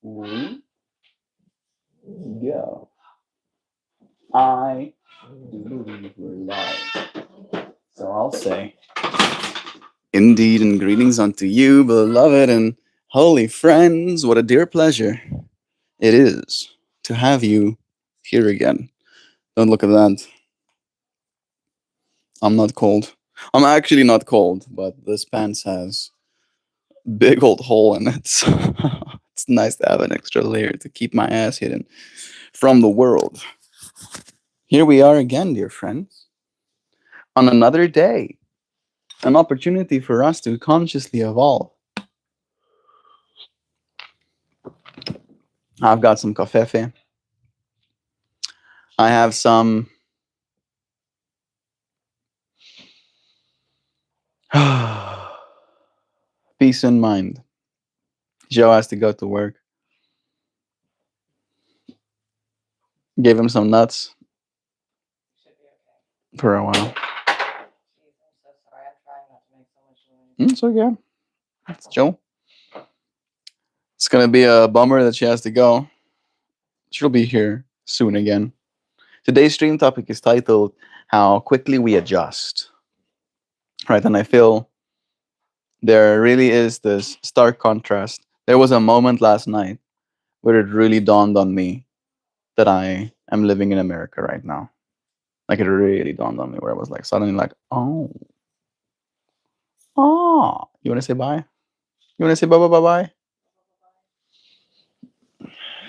we go. I do believe we're live. So I'll say, indeed, and greetings unto you, beloved and holy friends. What a dear pleasure it is to have you here again. Don't look at that. I'm not cold. I'm actually not cold, but this pants has big old hole in it. So it's nice to have an extra layer to keep my ass hidden from the world. Here we are again, dear friends, on another day. An opportunity for us to consciously evolve. I've got some cafefe. I have some peace in mind. Joe has to go to work. Gave him some nuts for a while. It's okay. It's Joe. It's gonna be a bummer that she has to go. She'll be here soon again. Today's stream topic is titled How Quickly We Adjust. Right, and I feel there really is this stark contrast. There was a moment last night where it really dawned on me that I am living in America right now. Like it really dawned on me where I was like suddenly like, oh. You wanna say bye? You wanna say bye?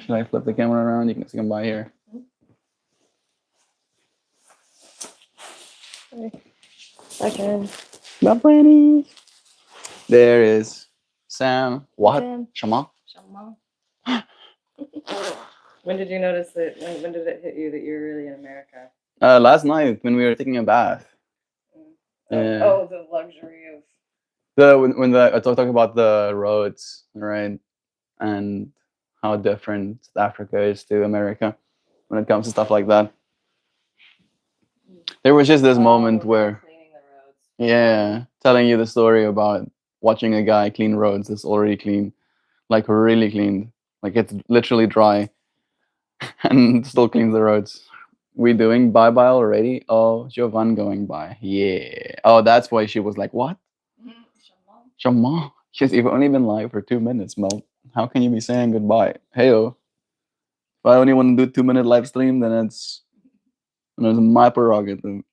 Should I flip the camera around? You can see them by here. Okay. Bye, Brandy. There is Sam. What? Sam. Shama? When did you notice that? When did it hit you that you're really in America? Last night when we were taking a bath. Yeah. Oh, the luxury of. When I talk about the roads, right, and how different Africa is to America when it comes to stuff like that. There was just this moment where, Cleaning the roads. yeah, telling you the story about watching a guy clean roads that's already clean, like really clean, like it's literally dry, and still cleans the roads. We doing bye bye already? Oh, Jovan going by. Yeah. Oh, that's why she was like, what? Shama. You've only been live for 2 minutes, Mel. How can you be saying goodbye? Heyo. If I only want to do 2 minute live stream, then it's my prerogative.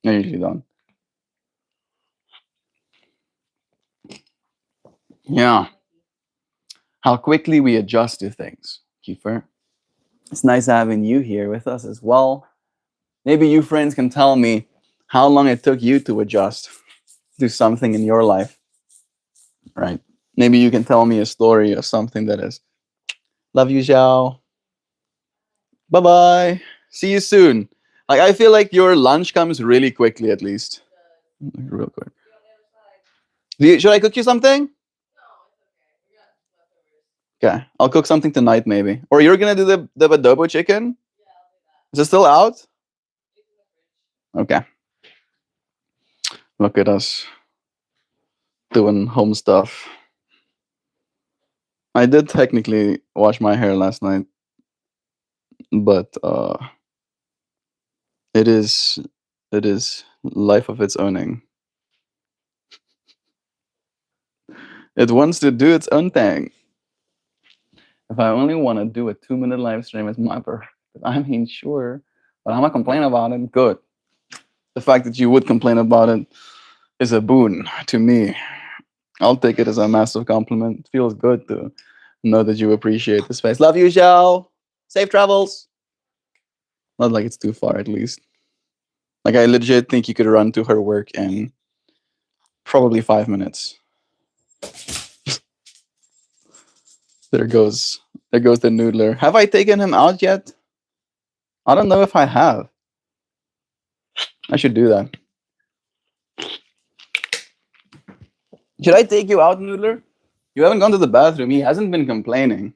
I usually don't. Yeah. How quickly we adjust to things, Kiefer. It's nice having you here with us as well. Maybe you friends can tell me how long it took you to adjust to something in your life, right? Maybe you can tell me a story of something that is, love you, Zhao. Bye bye. See you soon. Like I feel like your lunch comes really quickly, at least. Real quick. Should I cook you something? Okay, I'll cook something tonight, maybe. Or you're gonna do the adobo chicken? Is it still out? Okay. Look at us doing home stuff. I did technically wash my hair last night, but it is life of its owning. It wants to do its own thing. If I only want to do a 2 minute live stream, it's my prerogative. I mean, sure, but I'm not complaining about it. Good. The fact that you would complain about it is a boon to me. I'll take it as a massive compliment. It feels good to know that you appreciate the space. Love you, Zhao. Safe travels. Not like it's too far, at least. Like I legit think you could run to her work in probably 5 minutes. There goes the noodler. Have I taken him out yet? I don't know if I have. I should do that. Should I take you out, noodler? You haven't gone to the bathroom. He hasn't been complaining.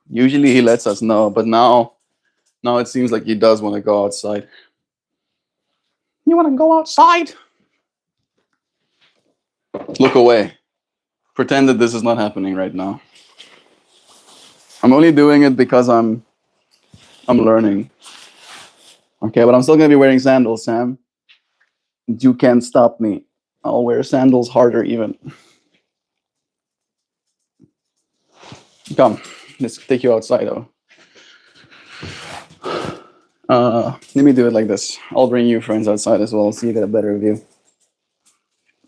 Usually he lets us know, but now it seems like he does want to go outside. You want to go outside? Look away. Pretend that this is not happening right now. I'm only doing it because I'm learning. Okay, but I'm still gonna be wearing sandals, Sam. You can't stop me. I'll wear sandals harder even. Come, let's take you outside though. Let me do it like this. I'll bring you friends outside as well, so you get a better view.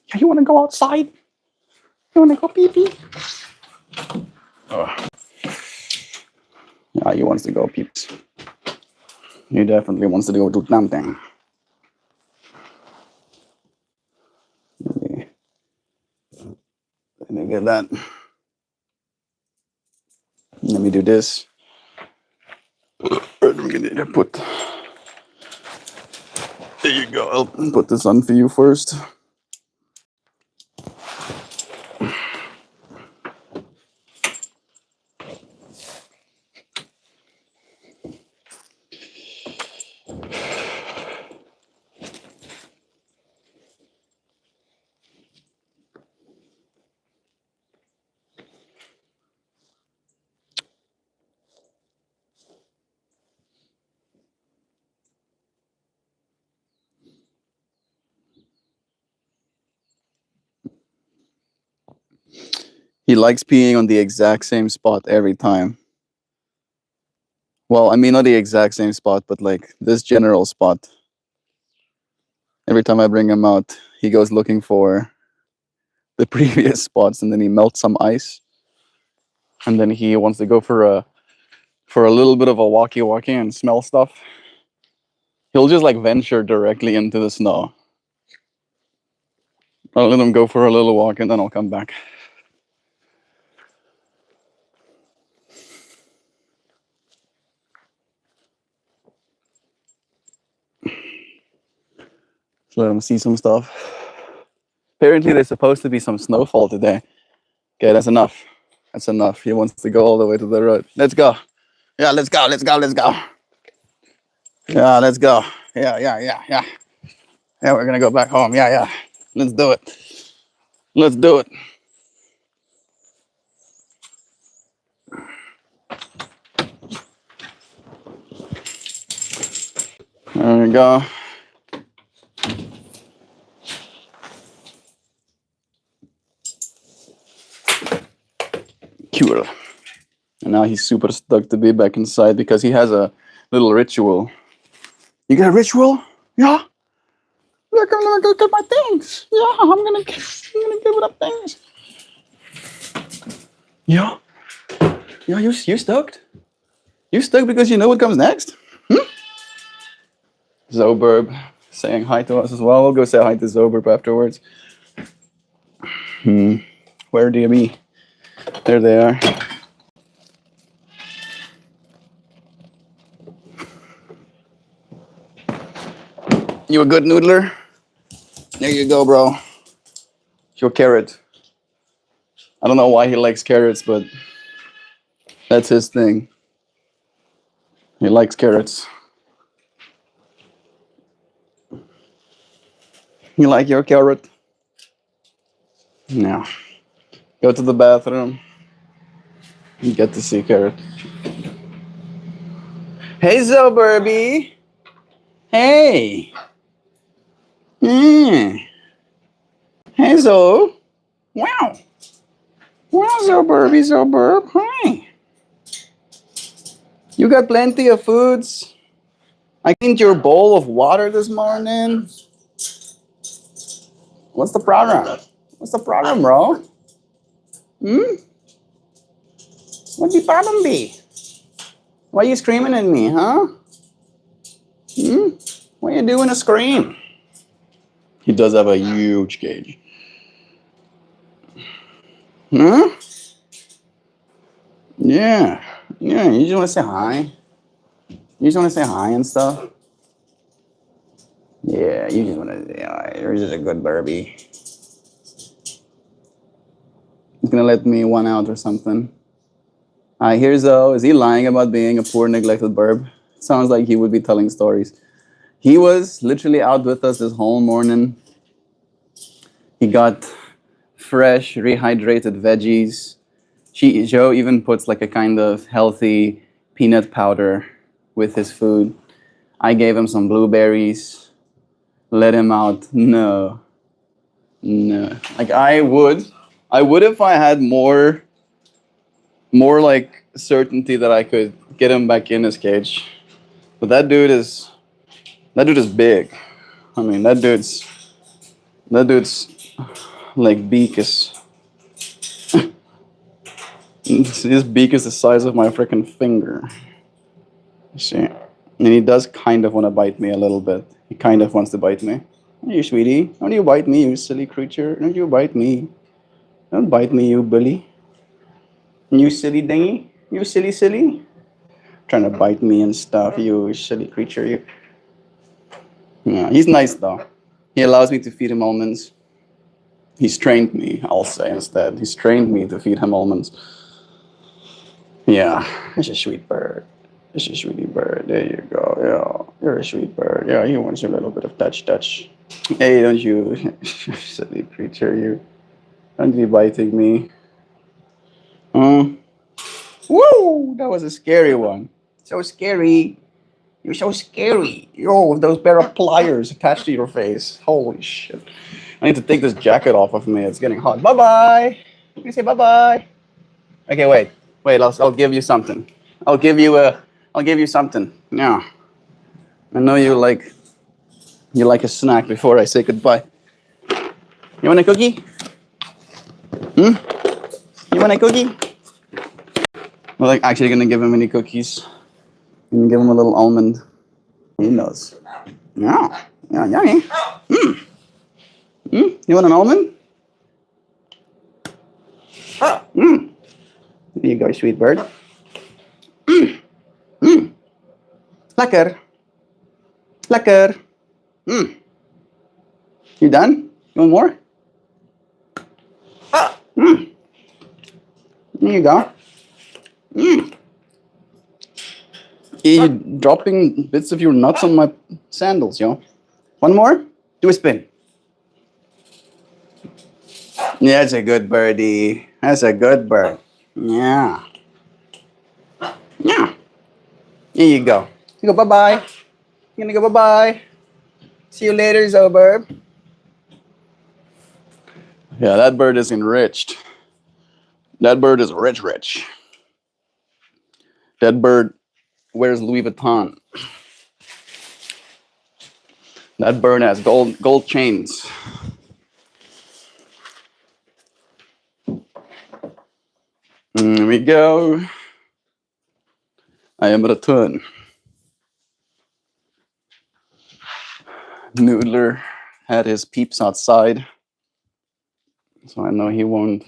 Yeah, you wanna go outside? You wanna go pee pee? Oh. Yeah, he wants to go peeps. He definitely wants to go do something. Let me get that. Let me do this. I'm gonna put. There you go. I'll put this on for you first. He likes peeing on the exact same spot every time. Well, I mean, not the exact same spot, but like this general spot. Every time I bring him out, he goes looking for the previous spots, and then he melts some ice, and then he wants to go for a little bit of a walkie and smell stuff. He'll just like venture directly into the snow. I'll let him go for a little walk, and then I'll come back. So let him see some stuff. Apparently, there's supposed to be some snowfall today. Okay, that's enough. That's enough. He wants to go all the way to the road. Let's go. Yeah, let's go. Let's go. Let's go. Yeah, let's go. Yeah. Yeah, we're gonna go back home. Yeah. Let's do it. Let's do it. There we go. Cool. And now he's super stoked to be back inside because he has a little ritual. You got a ritual? Yeah. Look, I'm gonna go get my things. Yeah, I'm gonna give it up things. Yeah. Yeah, you stoked? You stoked because you know what comes next? Zoburb saying hi to us as well. We'll go say hi to Zoburb afterwards. Where do you be? There they are. You a good noodler? There you go, bro. Your carrot. I don't know why he likes carrots, but that's his thing. He likes carrots. You like your carrot? No. Go to the bathroom. You get to see carrot. Hey, Zoburby. Hey. Hey, Zo. Wow. Wow, Zoburby, Zoburb. Hi. You got plenty of foods. I cleaned your bowl of water this morning. What's the problem? What's the problem, bro? What's the problem be? Why are you screaming at me, huh? Why are you doing a scream? He does have a huge cage. Huh? Yeah. Yeah, you just want to say hi? You just want to say hi and stuff? Yeah, you just want to, you're just a good Barbie. He's going to let me one out or something. Here's Zoe. Is he lying about being a poor, neglected burb? Sounds like he would be telling stories. He was literally out with us this whole morning. He got fresh, rehydrated veggies. Joe even puts like a kind of healthy peanut powder with his food. I gave him some blueberries. Let him out. No, no. Like I would if I had more like certainty that I could get him back in his cage. But that dude is big. I mean, that dude's like beak is his beak is the size of my freaking finger. You see, and he does kind of want to bite me a little bit. He kind of wants to bite me. Hey, sweetie, don't you bite me, you silly creature! Don't you bite me? Don't bite me, you bully! You silly dingy! You silly! Trying to bite me and stuff, you silly creature! You. Yeah, he's nice though. He allows me to feed him almonds. He's trained me, I'll say instead. He's trained me to feed him almonds. Yeah, he's a sweet bird. He's a sweetie bird. There you go. Yeah, you're a sweet bird. Yeah, he wants a little bit of touch. Hey, don't you, silly creature, you. Don't be biting me. Hmm. Woo! That was a scary one. So scary. You're so scary. Yo, with those pair of pliers attached to your face. Holy shit. I need to take this jacket off of me. It's getting hot. Bye bye. You can say bye bye. Okay, wait. Wait, I'll give you something. I'll give you a. I'll give you something. Yeah. I know you like a snack before I say goodbye. You want a cookie? Hmm? You want a cookie? I'm like actually gonna give him any cookies. I'm gonna give him a little almond. He knows. Yeah. Yeah, yummy. Mm. Mm. You want an almond? Mm. Here you go, sweet bird. Mm. Lekker. Lekker. Mm. You done? You want more? Mm. Here you go. Mm. You're dropping bits of your nuts on my sandals, yo. One more? Do a spin. Yeah, that's a good birdie. That's a good bird. Yeah. Yeah. Here you go. You go bye bye. You're gonna go bye bye. See you later, Zoberb. Yeah, that bird is enriched. That bird is rich. That bird wears Louis Vuitton. That bird has gold chains. Here we go. I am return. Noodler had his peeps outside, so I know he won't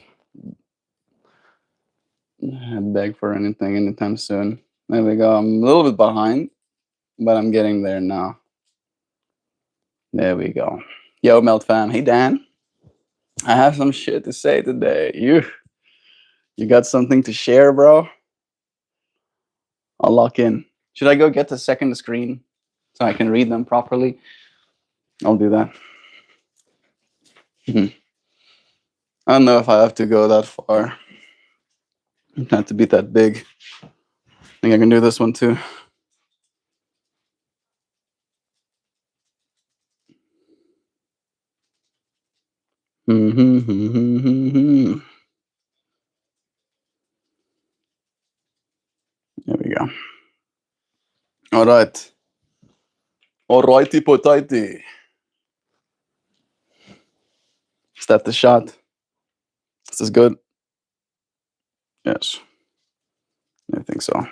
beg for anything anytime soon. There we go. I'm a little bit behind, but I'm getting there now. There we go. Yo, Melt fam. Hey, Dan. I have some shit to say today. You got something to share, bro? I'll lock in. Should I go get the second screen so I can read them properly? I'll do that. Mhm. I don't know if I have to go that far. Not to be that big. I think I can do this one too. There we go. All right. All righty potati. Is that the shot? This is good. Yes, I think so.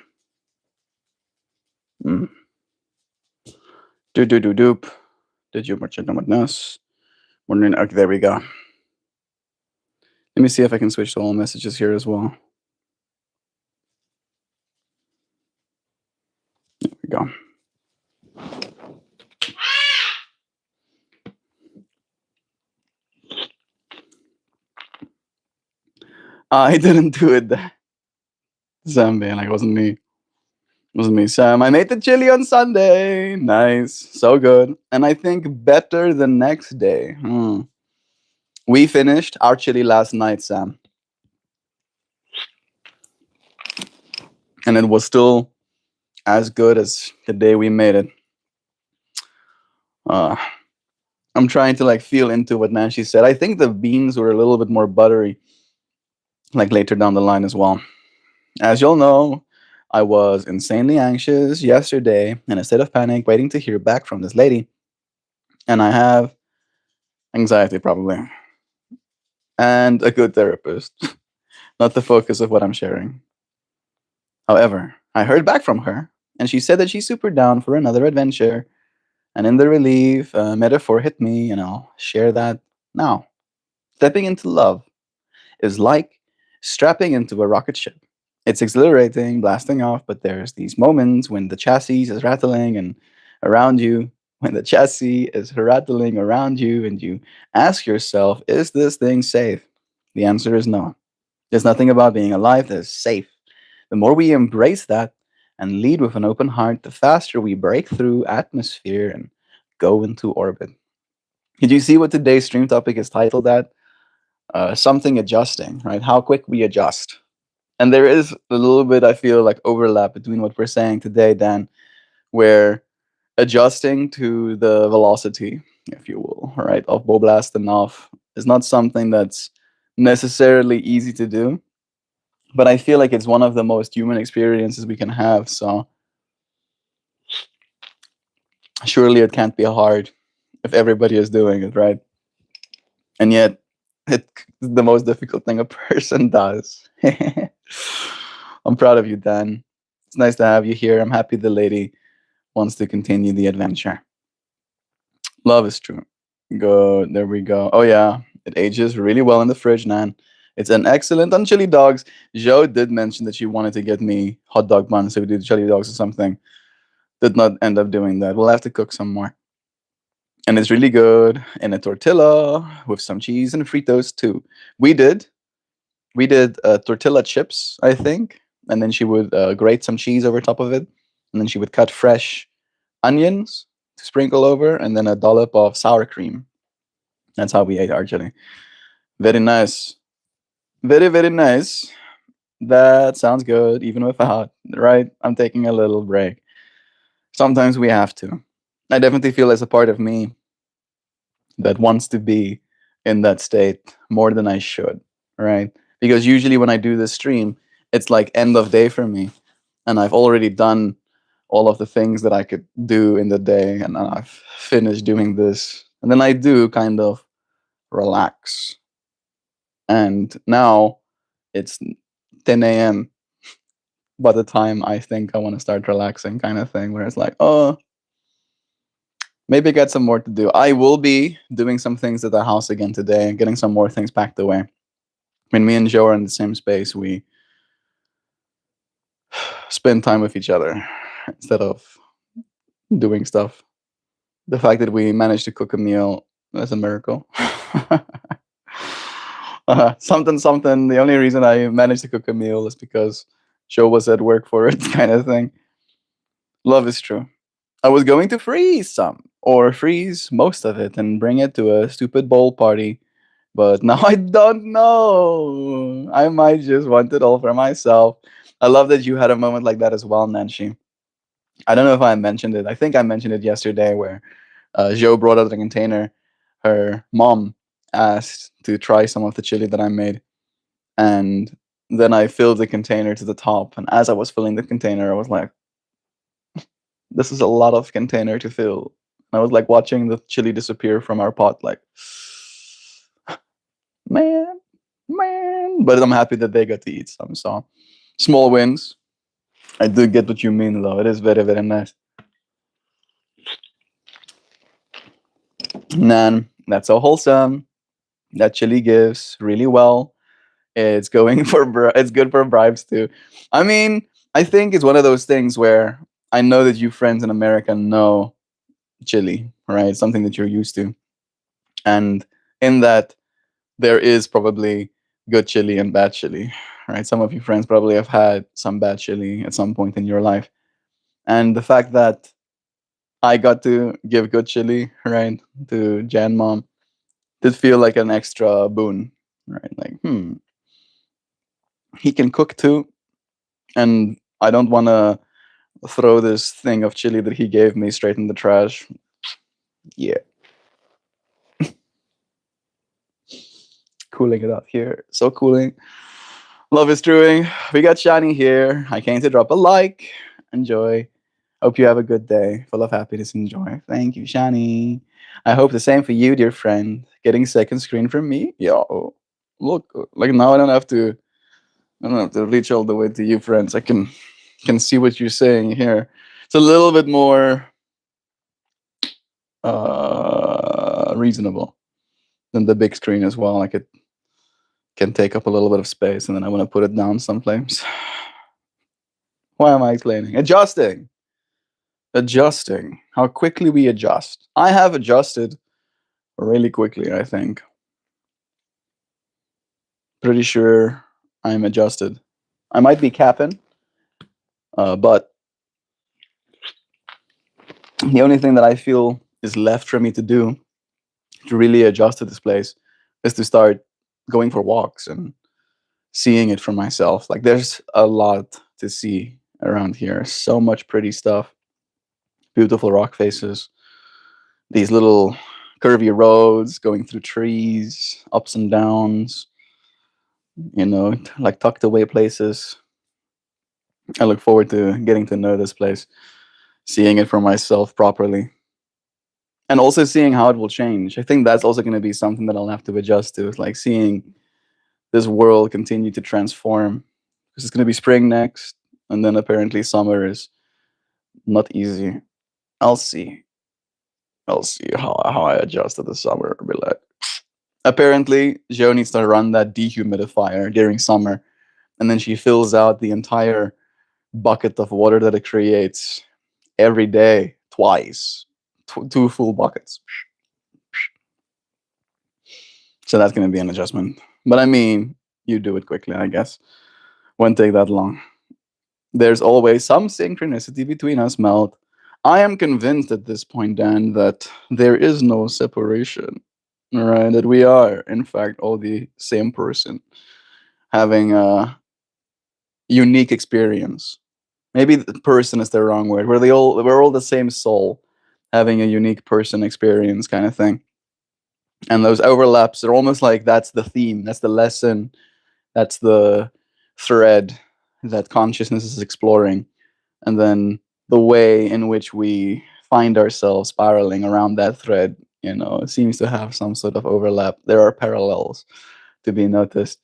Mm. Doop. Did you merchant with us? Okay, there we go. Let me see if I can switch to all messages here as well. There we go. I didn't do it. Sam being like, wasn't me. Wasn't me, Sam. I made the chili on Sunday. Nice. So good. And I think better the next day. We finished our chili last night, Sam. and it was still as good as the day we made it. Uh, I'm trying to like feel into what Nancy said. I think the beans were a little bit more buttery, like later down the line as well. As you'll know, I was insanely anxious yesterday in a state of panic, waiting to hear back from this lady, and I have anxiety probably, and a good therapist, not the focus of what I'm sharing. However, I heard back from her, and she said that she's super down for another adventure. And in the relief, a metaphor hit me, and I'll share that now. Stepping into love is like strapping into a rocket ship. It's exhilarating, blasting off, but there's these moments when the chassis is rattling and around you, when the chassis is rattling around you, and you ask yourself, is this thing safe? The answer is no. There's nothing about being alive that is safe. The more we embrace that and lead with an open heart, the faster we break through atmosphere and go into orbit. Did you see what today's stream topic is titled at? Something adjusting, right? How quick we adjust. And there is a little bit, I feel like, overlap between what we're saying today, Dan, where adjusting to the velocity, if you will, right, of Bow Blast and off is not something that's necessarily easy to do. But I feel like it's one of the most human experiences we can have. So surely it can't be hard if everybody is doing it, right? And yet, it's the most difficult thing a person does. I'm proud of you, Dan. It's nice to have you here. I'm happy the lady wants to continue the adventure. Love is true. Good. There we go. Oh, yeah. It ages really well in the fridge, Nan. It's an excellent on chili dogs. Joe did mention that she wanted to get me hot dog buns, so we did chili dogs or something. Did not end up doing that. We'll have to cook some more. And it's really good in a tortilla with some cheese and Fritos too. We did. We did tortilla chips, I think, and then she would grate some cheese over top of it, and then she would cut fresh onions to sprinkle over, and then a dollop of sour cream. That's how we ate our chili. Very nice. Very, very nice. That sounds good, even without, right? I'm taking a little break. Sometimes we have to. I definitely feel there's a part of me that wants to be in that state more than I should, right? Because usually when I do this stream, it's like end of day for me, and I've already done all of the things that I could do in the day, and then I've finished doing this, and then I do kind of relax. And now it's 10 a.m. by the time I think I want to start relaxing, kind of thing, where it's like, oh, maybe get some more to do. I will be doing some things at the house again today and getting some more things packed away. When me and Joe are in the same space, we spend time with each other instead of doing stuff. The fact that we managed to cook a meal is a miracle. Something, something. The only reason I managed to cook a meal is because Joe was at work for it, kind of thing. Love is true. I was going to freeze some or freeze most of it and bring it to a stupid bowl party. But now I don't know. I might just want it all for myself. I love that you had a moment like that as well, Nancy. I don't know if I mentioned it. I think I mentioned it yesterday where Joe brought out a container. Her mom asked to try some of the chili that I made. And then I filled the container to the top. And as I was filling the container, I was like, this is a lot of container to fill. And I was like watching the chili disappear from our pot, like, man, man. But I'm happy that they got to eat some. So small wins. I do get what you mean, though. It is very, very nice. Nan, that's so wholesome. That chili gives really well. It's going for it's good for bribes too. I mean, I think it's one of those things where I know that you friends in America know chili, right? It's something that you're used to, and in that there is probably good chili and bad chili, right? Some of your friends probably have had some bad chili at some point in your life, and the fact that I got to give good chili, right, to Jan mom did feel like an extra boon, right? Like, he can cook too, and I don't want to throw this thing of chili that he gave me straight in the trash. Yeah, cooling it out here. So cooling. Love is brewing. We got Shani here. I came to drop a like. Enjoy. Hope you have a good day, full of happiness and joy. Thank you, Shani. I hope the same for you, dear friend. Getting second screen from me? Yo, look, like now I don't have to reach all the way to you, friends. I can see what you're saying here. It's a little bit more reasonable than the big screen as well. Like it can take up a little bit of space, and then I want to put it down sometimes. Why am I explaining? Adjusting. How quickly we adjust. I have adjusted really quickly, I think. Pretty sure I'm adjusted. I might be capping, but the only thing that I feel is left for me to do to really adjust to this place is to start going for walks and seeing it for myself. Like there's a lot to see around here. So much pretty stuff, beautiful rock faces, these little curvy roads going through trees, ups and downs, like tucked away places. I look forward to getting to know this place, seeing it for myself properly, and also seeing how it will change. I think that's also going to be something that I'll have to adjust to, is like seeing this world continue to transform. Because it's going to be spring next, and then apparently summer is not easy. I'll see. I'll see how I adjust to the summer. Be like, apparently, Joe needs to run that dehumidifier during summer, and then she fills out the entire bucket of water that it creates every day, twice, two full buckets. So that's going to be an adjustment. But I mean, you do it quickly, I guess. Won't take that long. There's always some synchronicity between us, Melt. I am convinced at this point, Dan, that there is no separation. Right? That we are, in fact, all the same person having a unique experience. Maybe the person is the wrong word. We're all the same soul having a unique person experience kind of thing. And those overlaps are almost like that's the theme, that's the lesson, that's the thread that consciousness is exploring. And then the way in which we find ourselves spiraling around that thread, seems to have some sort of overlap. There are parallels to be noticed.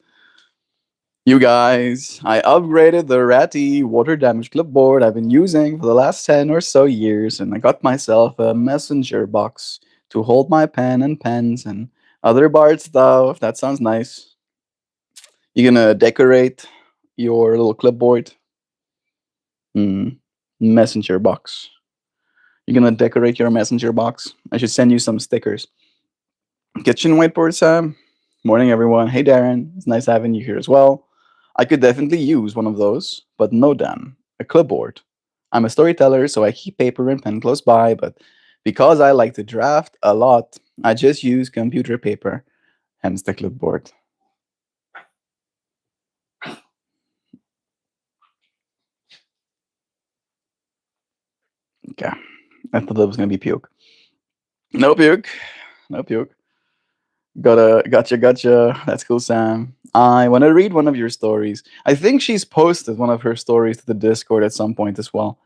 You guys, I upgraded the ratty water damage clipboard I've been using for the last 10 or so years, and I got myself a messenger box to hold my pen and pens and other Bard stuff. That sounds nice. You gonna decorate your little clipboard? Hmm. Messenger box. You gonna decorate your messenger box? I should send you some stickers. Kitchen whiteboard, Sam. Morning, everyone. Hey, Darren. It's nice having you here as well. I could definitely use one of those, but no, Dan. A clipboard. I'm a storyteller, so I keep paper and pen close by, but because I like to draft a lot, I just use computer paper, hence the clipboard. Okay. I thought that was gonna be puke. No puke. No puke. Gotcha. That's cool, Sam. I want to read one of your stories. I think she's posted one of her stories to the Discord at some point as well.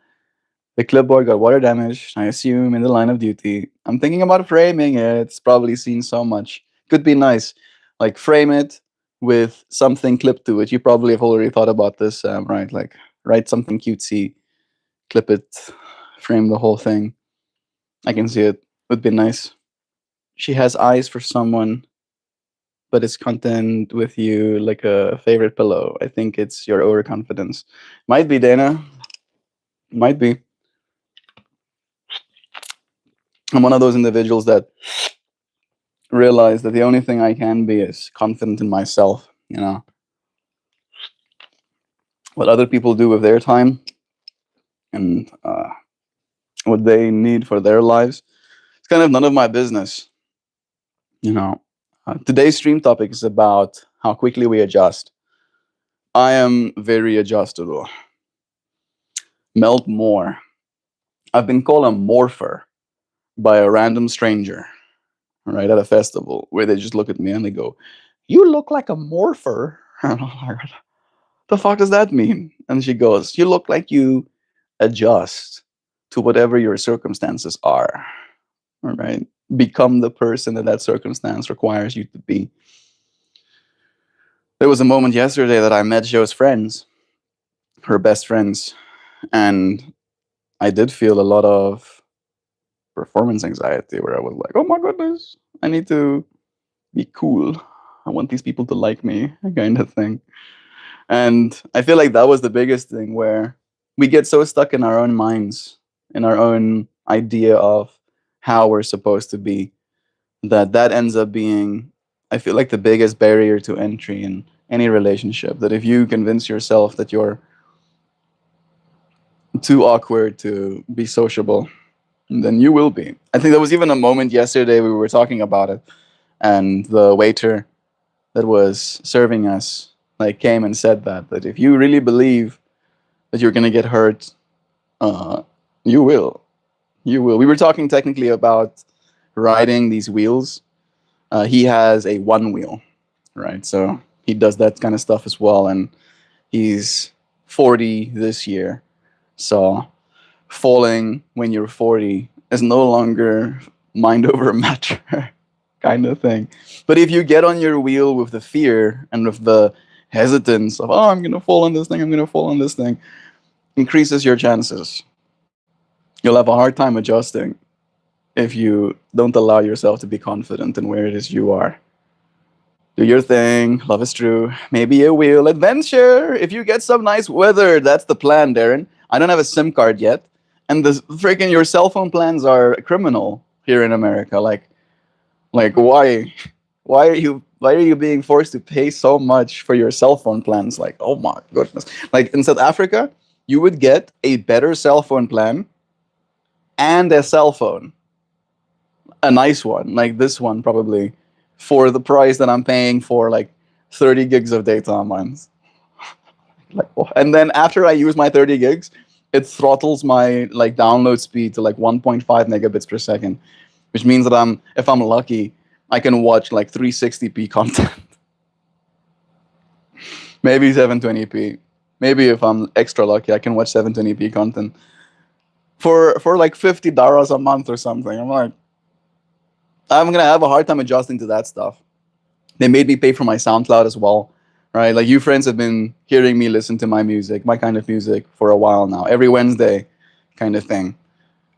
The clipboard got water damage, I assume, in the line of duty. I'm thinking about framing it. It's probably seen so much. Could be nice. Like, frame it with something clipped to it. You probably have already thought about this, Sam, right? Like, write something cutesy, clip it, frame the whole thing. I can see it. Would be nice. She has eyes for someone, but it's content with you like a favorite pillow. I think it's your overconfidence. Might be, Dana. Might be. I'm one of those individuals that realize that the only thing I can be is confident in myself. What other people do with their time and what they need for their lives, it's kind of none of my business. Today's stream topic is about how quickly we adjust. I am very adjustable. MeltMore. I've been called a morpher by a random stranger, right, at a festival where they just look at me and they go, "You look like a morpher." And I'm like, the fuck does that mean? And she goes, "You look like you adjust to whatever your circumstances are, all right? Become the person that that circumstance requires you to be." There was a moment yesterday that I met Joe's friends, her best friends, and I did feel a lot of performance anxiety where I was like, oh my goodness, I need to be cool. I want these people to like me, kind of thing. And I feel like that was the biggest thing where we get so stuck in our own minds, in our own idea of how we're supposed to be, that that ends up being, I feel like, the biggest barrier to entry in any relationship. That if you convince yourself that you're too awkward to be sociable, then you will be. I think there was even a moment yesterday we were talking about it, and the waiter that was serving us like came and said that if you really believe that you're gonna get hurt, uh, you will. You will. We were talking technically about riding these wheels. He has a one wheel, right? So he does that kind of stuff as well, and he's 40 this year. So falling when you're 40 is no longer mind over matter kind of thing. But if you get on your wheel with the fear and with the hesitance of, oh, I'm going to fall on this thing, I'm going to fall on this thing, increases your chances. You'll have a hard time adjusting if you don't allow yourself to be confident in where it is you are. Do your thing. Love is true. Maybe a wheel adventure. If you get some nice weather, that's the plan, Darren. I don't have a SIM card yet, and the freaking your cell phone plans are criminal here in America. Like why? Why are you being forced to pay so much for your cell phone plans? Like, oh my goodness. Like in South Africa, you would get a better cell phone plan and a cell phone, a nice one, like this one probably, for the price that I'm paying for like 30 gigs of data a month. Like, and then after I use my 30 gigs, it throttles my like download speed to like 1.5 megabits per second, which means that if I'm lucky, I can watch like 360p content, maybe 720p. Maybe if I'm extra lucky, I can watch 720p content for like $50 a month or something. I'm gonna have a hard time adjusting to that stuff. They made me pay for my SoundCloud as well, right? Like you friends have been hearing me listen to my music, my kind of music, for a while now, every Wednesday, kind of thing.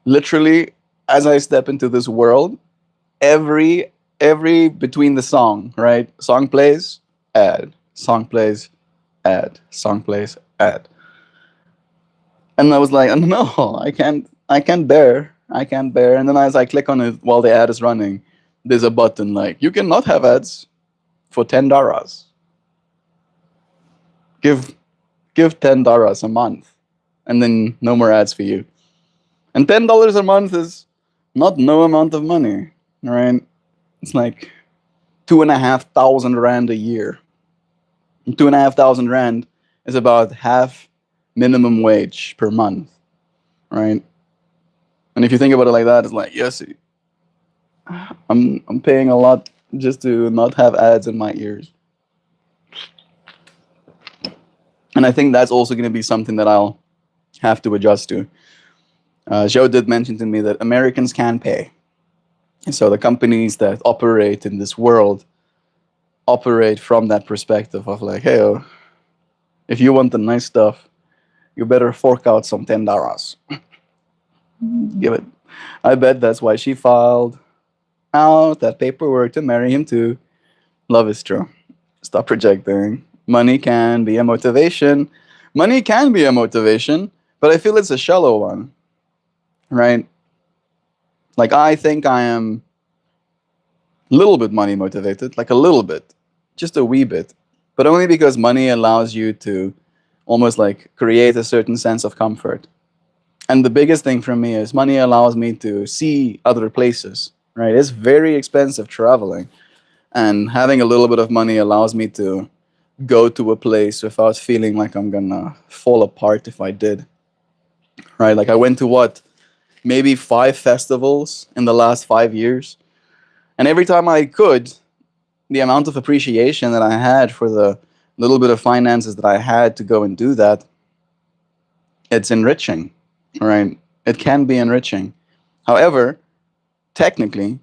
Literally, as I step into this world, every between the song, right? Song plays, ad. Song plays, ad. Song plays, ad. And I was like, no, I can't bear. I can't bear. And then as I click on it while the ad is running, there's a button like, you cannot have ads for $10. Give give $10 a month, and then no more ads for you. And $10 a month is not no amount of money, right? It's like 2,500 rand a year. And 2,500 rand is about half minimum wage per month, right? And if you think about it like that, it's like, yes, I'm paying a lot just to not have ads in my ears. And I think that's also going to be something that I'll have to adjust to. Joe did mention to me that Americans can pay. And so the companies that operate in this world operate from that perspective of like, hey, if you want the nice stuff, you better fork out some $10. Give it. I bet that's why she filed out that paperwork to marry him too. Love is true. Stop projecting. Money can be a motivation. Money can be a motivation, but I feel it's a shallow one, right? Like I think I am a little bit money motivated, like a little bit, just a wee bit, but only because money allows you to almost like create a certain sense of comfort. And the biggest thing for me is money allows me to see other places, right? It's very expensive traveling, and having a little bit of money allows me to go to a place without feeling like I'm gonna fall apart if I did. right? Like I went to what, maybe 5 festivals in the last 5 years. And every time I could, the amount of appreciation that I had for the little bit of finances that I had to go and do that, it's enriching, right? It can be enriching. However, technically,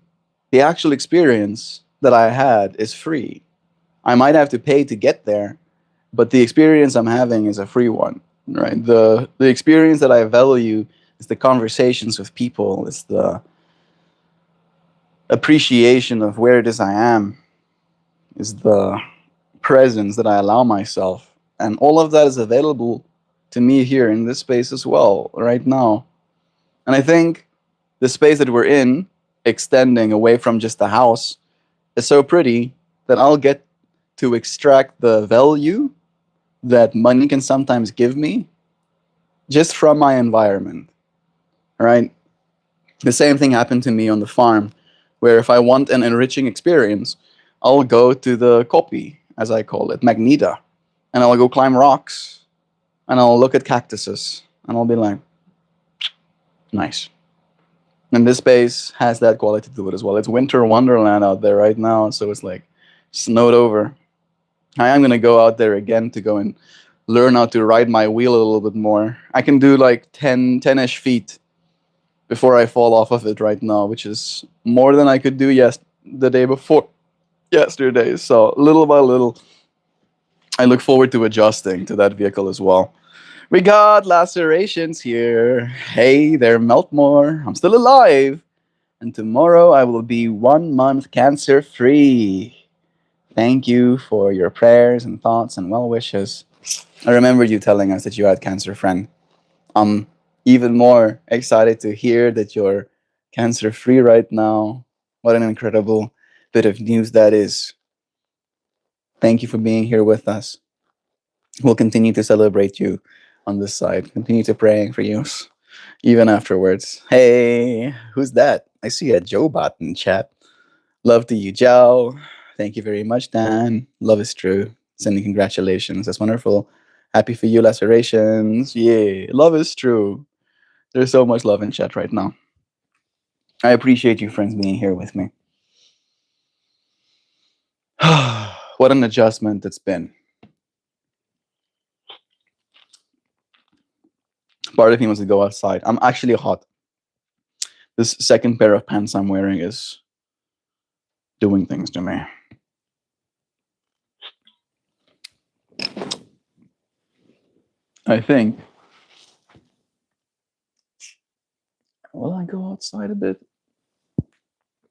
the actual experience that I had is free. I might have to pay to get there, but the experience I'm having is a free one, right? The experience that I value is the conversations with people, it's the appreciation of where it is I am, is the presence that I allow myself. And all of that is available to me here in this space as well, right now. And I think the space that we're in, extending away from just the house, is so pretty that I'll get to extract the value that money can sometimes give me just from my environment, right? The same thing happened to me on the farm, where if I want an enriching experience, I'll go to the copy, as I call it, Magneta, and I'll go climb rocks, and I'll look at cactuses, and I'll be like, nice. And this space has that quality to it as well. It's winter wonderland out there right now, so it's like snowed over. I am gonna go out there again to go and learn how to ride my wheel a little bit more. I can do like 10-ish feet before I fall off of it right now, which is more than I could do the day before yesterday. So little by little, I look forward to adjusting to that vehicle as well. We got lacerations here. Hey there, MeltMore. I'm still alive. And tomorrow I will be 1 month cancer free. Thank you for your prayers and thoughts and well wishes. I remember you telling us that you had cancer, friend. I'm even more excited to hear that you're cancer free right now. What an incredible bit of news that is. Thank you for being here with us. We'll continue to celebrate you on this side, continue to praying for you even afterwards. Hey, who's that? I see a Joe bot in chat. Love to you, Joe. Thank you very much, Dan. Love is true. Sending congratulations. That's wonderful. Happy for you, lacerations. Yeah, love is true. There's so much love in chat right now. I appreciate you friends being here with me. What an adjustment it's been. Part of me wants to go outside. I'm actually hot. This second pair of pants I'm wearing is doing things to me. I think. Will I go outside a bit?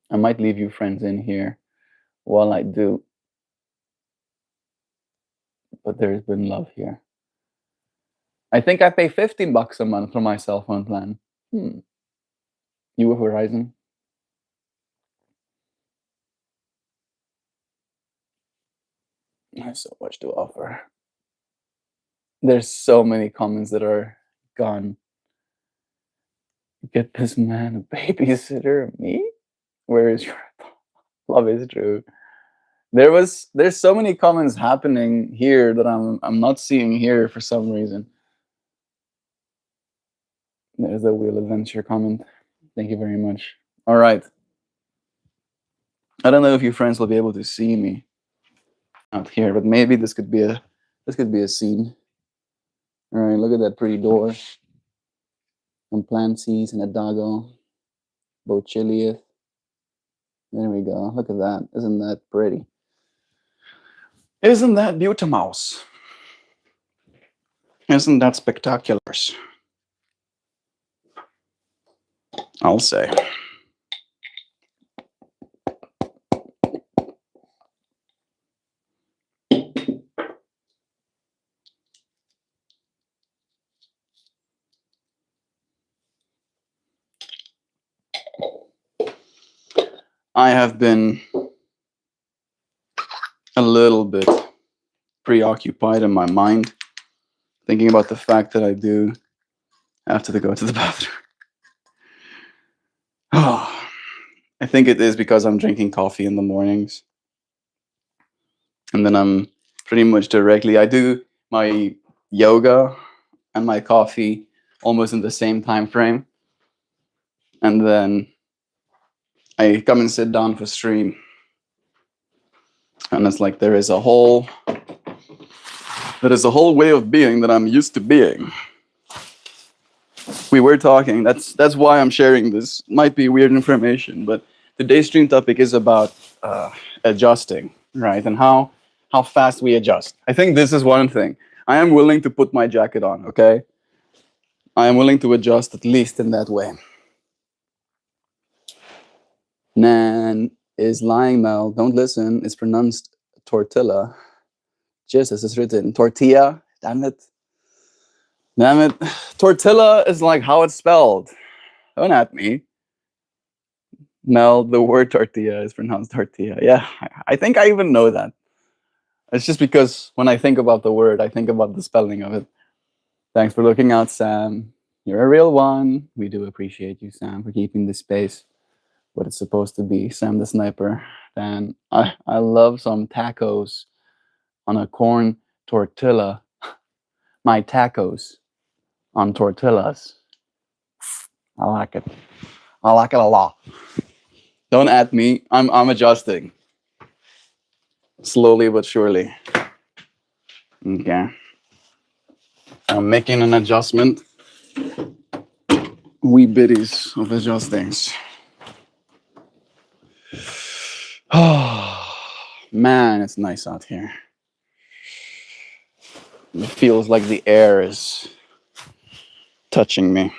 I might leave you friends in here while I do. But there's been love here. I think I pay $15 a month for my cell phone plan. You with Verizon? I have so much to offer. There's so many comments that are gone. Get this man a babysitter? Me? Where is your love is true? There's so many comments happening here that I'm not seeing here for some reason. There's a Wheel Adventure comment. Thank you very much. All right. I don't know if you friends will be able to see me out here, but maybe this could be a scene. All right, look at that pretty door. And Plancies and a doggo. Bochiliath. There we go. Look at that. Isn't that pretty? Isn't that beauty mouse? Isn't that spectacular? I'll say. I have been a little bit preoccupied in my mind, thinking about the fact that I do have to go to the bathroom. Oh, I think it is because I'm drinking coffee in the mornings. And then I'm pretty much directly, I do my yoga and my coffee almost in the same time frame. And then I come and sit down for stream. And it's like there is a whole way of being that I'm used to being. We were talking, that's why I'm sharing this. Might be weird information, but today's stream topic is about adjusting, right? And how fast we adjust. I think this is one thing. I am willing to put my jacket on, okay? I am willing to adjust at least in that way. Nan is lying, Mel. Don't listen. It's pronounced tortilla. Just as it's written. Tortilla. Damn it. Damn it. Tortilla is like how it's spelled. Don't at me. Mel, the word tortilla is pronounced tortilla. Yeah, I think I even know that. It's just because when I think about the word, I think about the spelling of it. Thanks for looking out, Sam. You're a real one. We do appreciate you, Sam, for keeping the space what it's supposed to be. Sam the sniper. And I love some tacos on a corn tortilla. My tacos on tortillas. I like it. I like it a lot. Don't at me. I'm adjusting. Slowly but surely. Okay. I'm making an adjustment. Wee bitties of adjustings. Oh, man, it's nice out here. It feels like the air is touching me.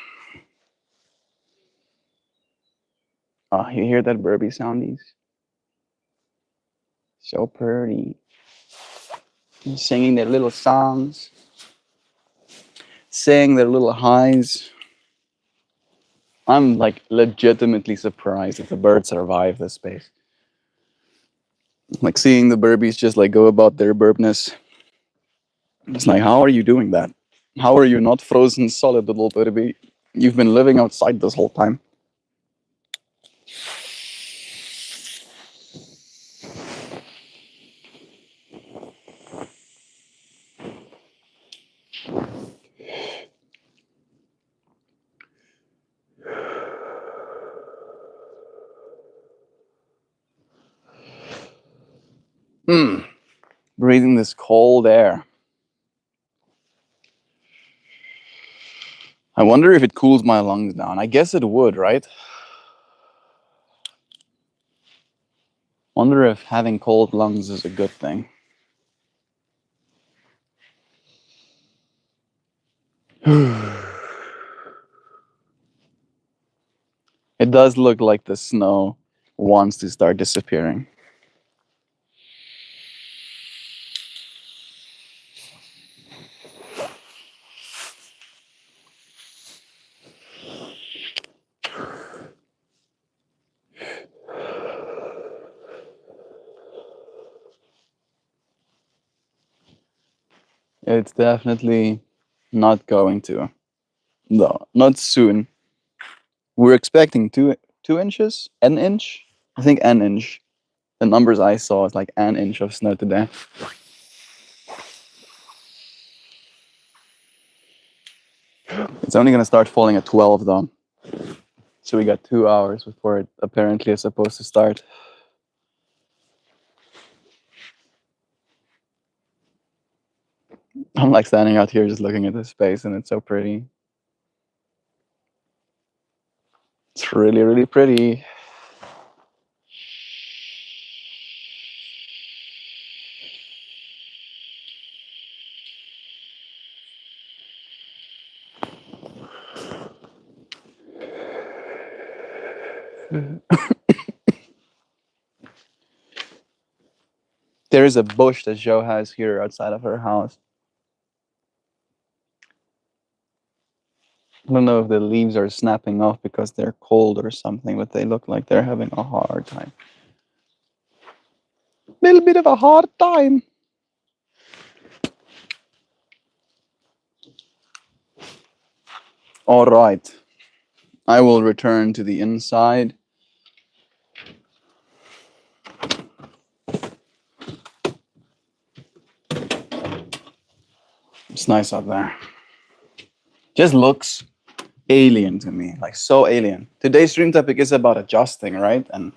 Oh, you hear that burby soundies? So pretty. Singing their little songs. Saying their little highs. I'm like legitimately surprised that the birds survive this space. Like seeing the burbies just like go about their burbness. It's like, how are you doing that? How are you not frozen solid, little burby? You've been living outside this whole time. Breathing this cold air. I wonder if it cools my lungs down. I guess it would, right? Wonder if having cold lungs is a good thing. It does look like the snow wants to start disappearing. It's definitely not going to. No, not soon. We're expecting 2 inches, an inch. I think an inch. The numbers I saw is like an inch of snow today. It's only gonna start falling at 12 though. So we got 2 hours before it apparently is supposed to start. I'm like standing out here just looking at this space and it's so pretty. It's really, really pretty. There is a bush that Jo has here outside of her house. I don't know if the leaves are snapping off because they're cold or something, but they look like they're having a hard time. Little bit of a hard time. All right. I will return to the inside. It's nice out there. Just looks. alien to me, like so alien. Today's stream topic is about adjusting, right? And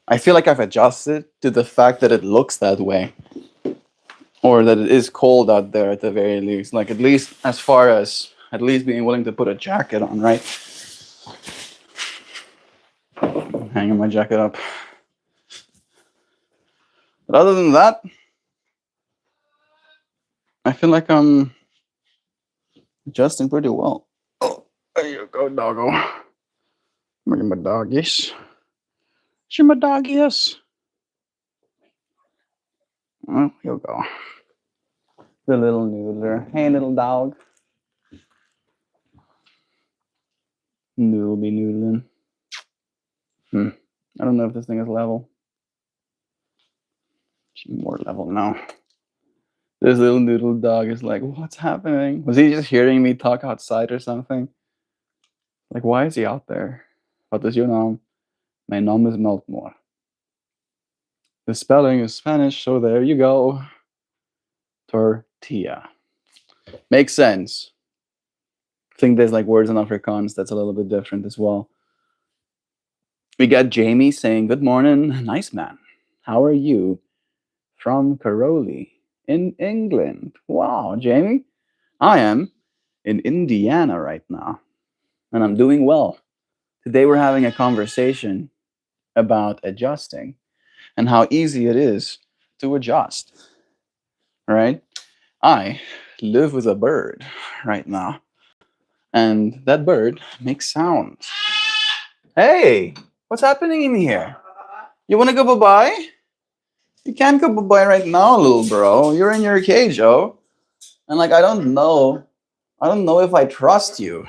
I feel like I've adjusted to the fact that it looks that way, or that it is cold out there at the very least. Like at least as far as at least being willing to put a jacket on, right? Hanging my jacket up. But other than that, I feel like I'm adjusting pretty well. Oh, there you go, doggo. Where my doggies? Where my doggies? Oh, here we go. The little noodler. Hey, little dog. Noodle be noodling. I don't know if this thing is level. She's more level now. This little noodle dog is like, what's happening? Was he just hearing me talk outside or something? Like, why is he out there? What is your name? My name is MeltMore. The spelling is Spanish, so there you go. Tortilla. Makes sense. I think there's like words in Afrikaans that's a little bit different as well. We got Jamie saying, good morning. Nice man. How are you? From Karoli in England. Wow, Jamie. I am in Indiana right now, and I'm doing well. Today we're having a conversation about adjusting and how easy it is to adjust, right? I live with a bird right now, and that bird makes sounds. Hey, what's happening in here? You want to go bye-bye? You can't go bye-bye right now, little bro. You're in your cage, oh. And like, I don't know if I trust you.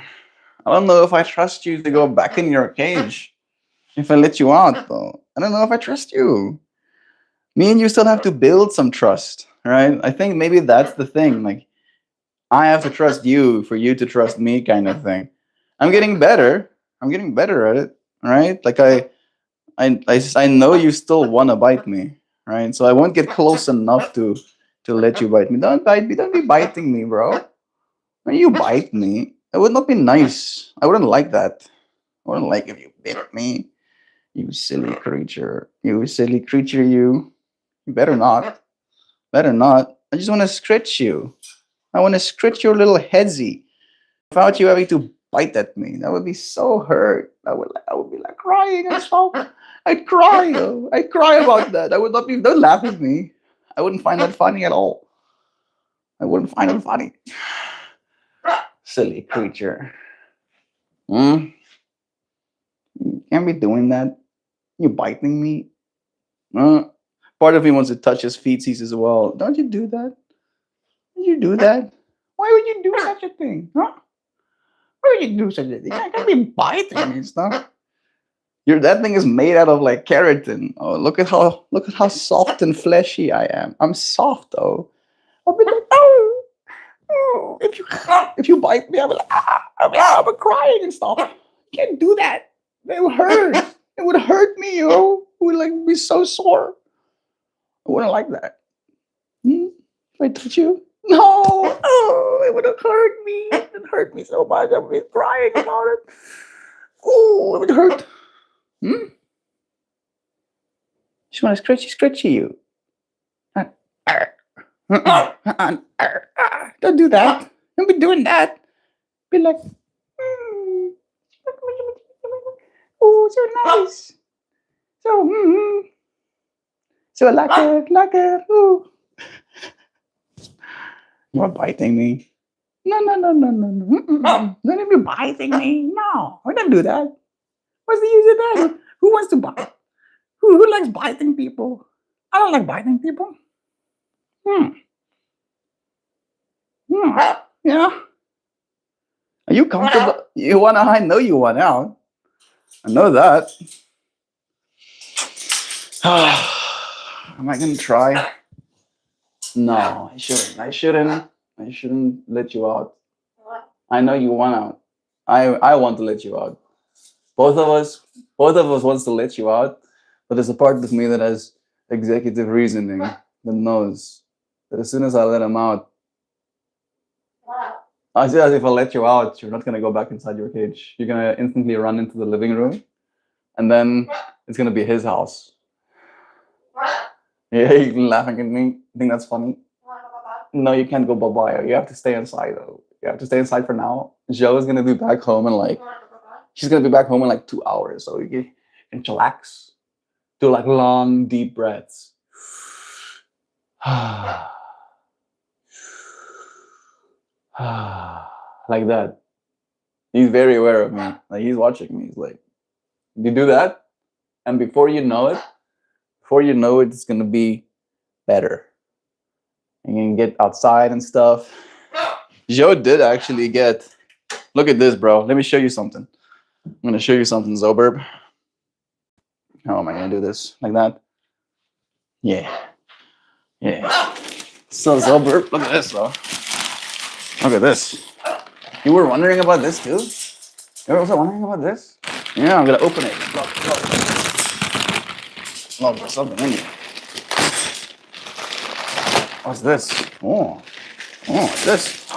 I don't know if I trust you to go back in your cage. If I let you out, though, I don't know if I trust you. Me and you still have to build some trust, right? I think maybe that's the thing. Like, I have to trust you for you to trust me, kind of thing. I'm getting better. I'm getting better at it, right? Like, I know you still want to bite me, right? So I won't get close enough to let you bite me. Don't bite me. Don't be biting me, bro. When you bite me, it would not be nice. I wouldn't like that. I wouldn't like if you bit me. You silly creature. You silly creature, you. You better not. Better not. I just want to scratch you. I want to scratch your little headsy. Without you having to bite at me, that would be so hurt. I would be like crying and stuff. I'd cry. I'd cry about that. I would not be. Don't laugh at me. I wouldn't find that funny at all. I wouldn't find it funny. Silly creature. You can't be doing that. You biting me. Part of me wants to touch his feetsies as well. Don't you do that? Don't you do that? Why would you do such a thing? Huh? Why would you do such a thing? You can't be biting and stuff. That thing is made out of like keratin. Oh, look at how soft and fleshy I am. I'm soft though. I'll be like, oh, if you bite me, I'll be like, I'm crying and stuff. You can't do that. It would hurt. It would hurt me, yo. It would like be so sore. I wouldn't like that. If I touch you, no. Oh, it would have hurt me. It would hurt me so much. I would be crying about it. Oh, it would hurt. Just want to scratchy you. Don't do that. Don't be doing that. Be like, oh, so nice. So like it. Ooh. You're biting me. No. Don't be biting me. No, I don't do that. What's the use of that? Who wants to bite? Who likes biting people? I don't like biting people. Yeah. Are you comfortable? You wanna? I know you want out. I know that. Am I gonna try? No, I shouldn't. I shouldn't let you out. I know you want out. I want to let you out. Both of us wants to let you out, but there's a part of me that has executive reasoning that knows that as soon as I let him out, I said, if I let you out, you're not gonna go back inside your cage. You're gonna instantly run into the living room, and then it's gonna be his house. Yeah, you're laughing at me. I think that's funny. No, you can't go bye-bye. You have to stay inside though. You have to stay inside for now. Joe is gonna be back home in like she's gonna be back home in like 2 hours, so you can chillax. Do like long, deep breaths. Like that. He's very aware of me. Like he's watching me. He's like, you do that, and before you know it, it's gonna be better. You can get outside and stuff. Joe did actually get. Look at this, bro. Let me show you something. I'm gonna show you something, Zoburb. How am I gonna do this? Like that? Yeah. Yeah. So Zoburb, look at this, though. Look at this. You were wondering about this too? You were also wondering about this? Yeah, I'm gonna open it. Look, there's something in here. What's this? What's this?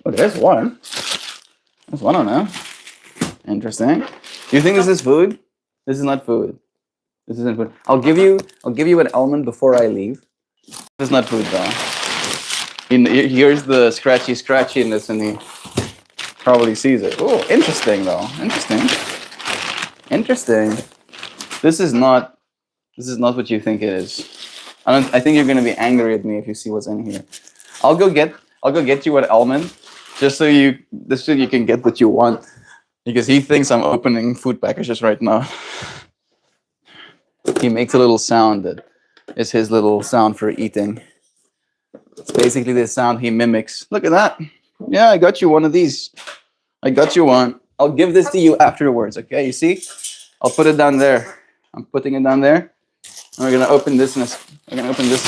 Look, there's one. There's one on there. Interesting. Do you think this is food? This is not food. This isn't food. I'll give you an almond before I leave. This is not food though. Here's the scratchiness, and he probably sees it. Oh, interesting though. Interesting. This is not what you think it is. I think you're gonna be angry at me if you see what's in here. I'll go get you an almond, just so you can get what you want. Because he thinks I'm opening food packages right now. He makes a little sound that is his little sound for eating. It's basically the sound he mimics. Look at that. Yeah, I got you one of these. I got you one. I'll give this to you afterwards, okay? You see? I'll put it down there. I'm putting it down there. And we're gonna open this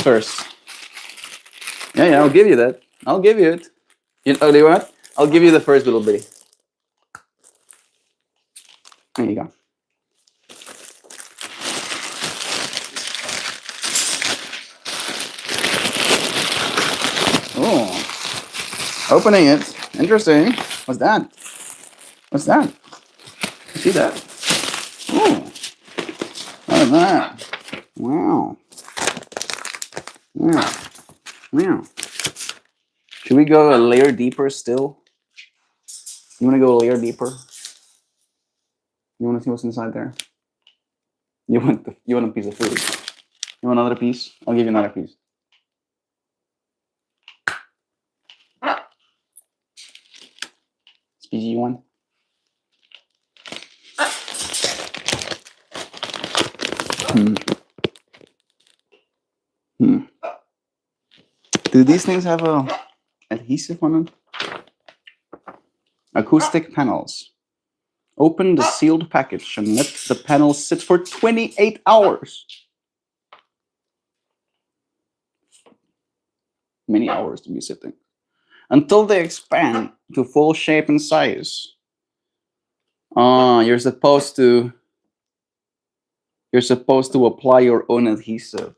first. Yeah, I'll give you that. I'll give you it. You know what? I'll give you the first little bitty. There you go. Oh, opening it. Interesting. What's that? You see that? Oh, look at that. Wow. Should we go a layer deeper still? You want to go a layer deeper? You want to see what's inside there? You want a piece of food? You want another piece? I'll give you another piece. Species you want? Do these things have a adhesive on them? Acoustic panels. Open the sealed package and let the panels sit for 28 hours. Many hours to be sitting. Until they expand to full shape and size. You're supposed to apply your own adhesive.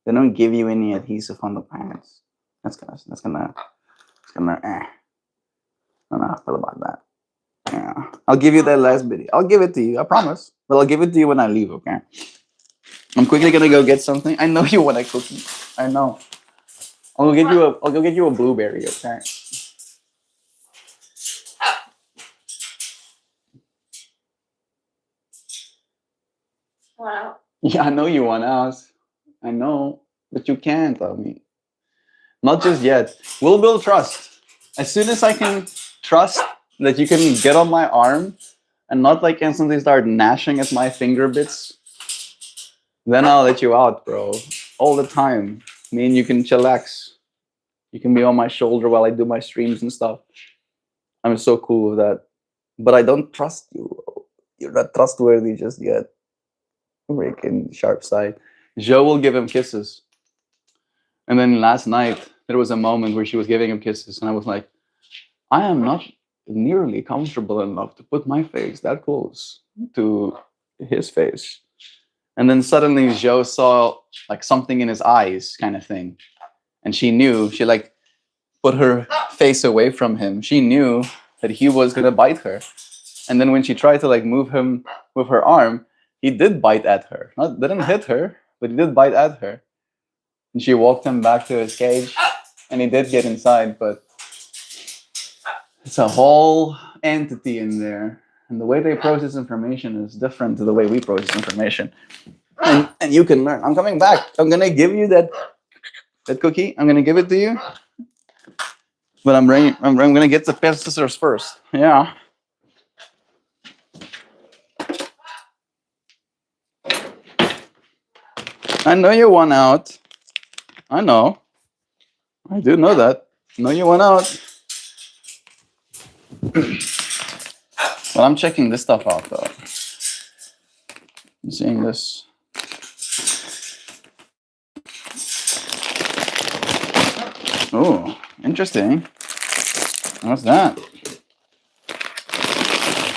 They don't give you any adhesive on the pants. That's gonna I don't know how I feel about that. Yeah. I'll give you that last bitty. I'll give it to you, I promise. But I'll give it to you when I leave, okay? I'm quickly gonna go get something. I know you want a cookie. I know. I'll go get you a blueberry, okay? Wow. Yeah, I know you want out. I know, but you can't, I mean. Not just yet. We'll build trust. As soon as I can trust that you can get on my arm and not like instantly start gnashing at my finger bits, then I'll let you out, bro. All the time. I mean, you can chillax. You can be on my shoulder while I do my streams and stuff. I'm so cool with that. But I don't trust you. You're not trustworthy just yet. Freaking sharp side. Joe will give him kisses. And then last night, there was a moment where she was giving him kisses, and I was like, I am not nearly comfortable enough to put my face that close to his face. And then suddenly Joe saw like something in his eyes kind of thing. And she knew, she like put her face away from him. She knew that he was gonna bite her. And then when she tried to like move him with her arm, he did bite at her. Not didn't hit her, but he did bite at her. And she walked him back to his cage, and he did get inside, but it's a whole entity in there. And the way they process information is different to the way we process information. And you can learn. I'm coming back. I'm gonna give you that cookie. I'm gonna give it to you. But I'm gonna get the scissors first. Yeah. I know you want out. I know. I do know that. I know you want out. Well, I'm checking this stuff out though. I'm seeing this. Oh, interesting. What's that?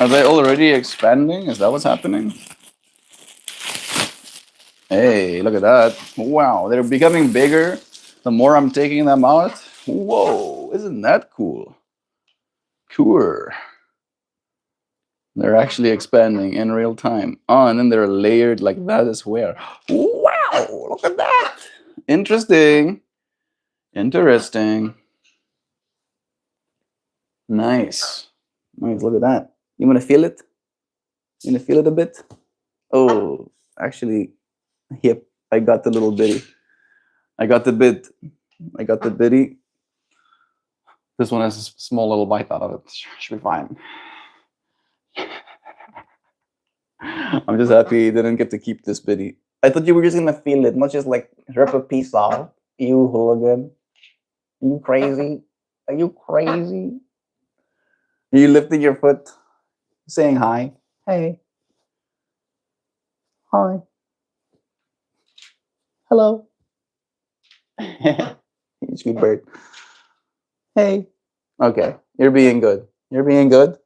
Are they already expanding? Is that what's happening? Hey, look at that. Wow, they're becoming bigger the more I'm taking them out. Whoa, isn't that cool? Cool. They're actually expanding in real time. Oh, and then they're layered like that as well. Wow, look at that. Interesting. Interesting. Nice. Nice, look at that. You want to feel it? You want to feel it a bit? Oh, actually, yep, I got the little bitty. I got the bit. I got the bitty. This one has a small little bite out of it. Should be fine. I'm just happy you didn't get to keep this bitty. I thought you were just gonna feel it, not just like rip a piece off. You hooligan. Are you crazy? Are you crazy? Are you lifting your foot, saying hi? Hey. Hi. Hello. You sweet bird. Hey. Okay. You're being good. You're being good.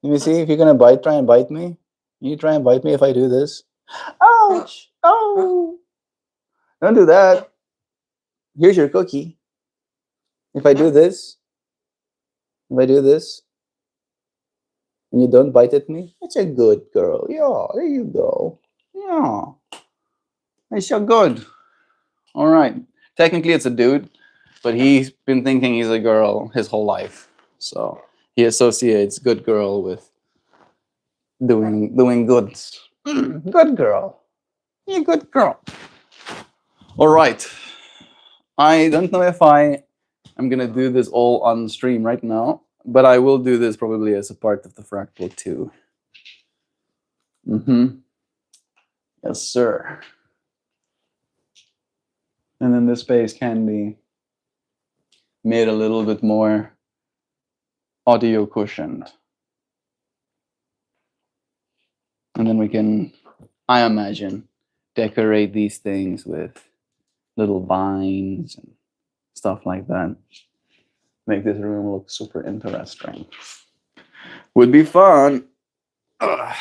Let me see if you're gonna bite. Try and bite me. You try and bite me if I do this. Ouch! Oh! Don't do that. Here's your cookie. If I do this, and you don't bite at me, it's a good girl. Yeah, there you go. Yeah, it's so good. All right. Technically, it's a dude, but he's been thinking he's a girl his whole life. So he associates good girl with doing goods. Good girl. You good girl. All right. I don't know if I'm gonna do this all on stream right now, but I will do this probably as a part of the fractal too. Yes, sir. And then this space can be made a little bit more audio cushioned. And then we can, I imagine, decorate these things with little vines and stuff like that. Make this room look super interesting. Would be fun. Ugh.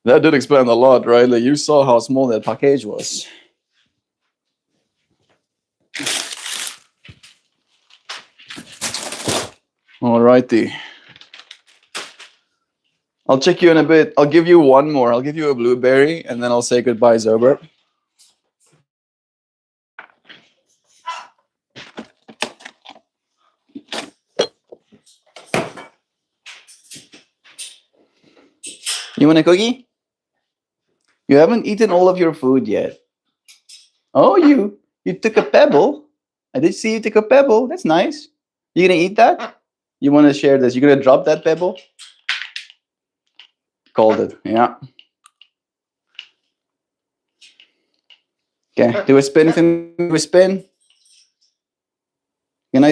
That did expand a lot, right? Like you saw how small that package was. Alrighty. I'll check you in a bit. I'll give you one more. I'll give you a blueberry, and then I'll say goodbye, Zobert. You want a cookie? You haven't eaten all of your food yet. Oh, you took a pebble. I did see you took a pebble. That's nice. You gonna eat that? You want to share this? You're gonna drop that pebble? Called it. Yeah. Okay. Do a spin. Do a spin. Can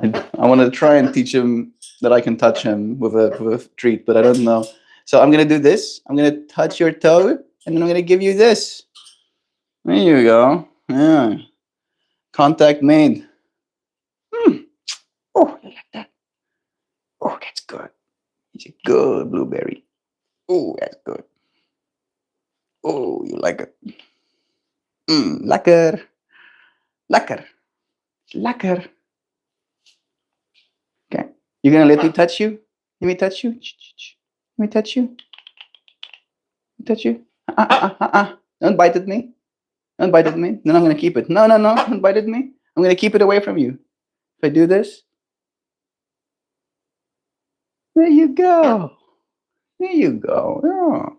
I want to try and teach him that I can touch him with a treat, but I don't know. So I'm gonna do this. I'm gonna touch your toe, and then I'm gonna give you this. There you go. Yeah. Contact made. Oh, you like that? Oh, that's good. It's a good blueberry. Oh, that's good. Oh, you like it? Lekker. Lekker. Lekker. Okay. You gonna let me touch you? Let me touch you? Let me touch you? Touch you? Don't bite at me. Don't bite at me. Then I'm gonna keep it. No, no, no. Don't bite at me. I'm gonna keep it away from you. If I do this, there you go. There you go. Oh.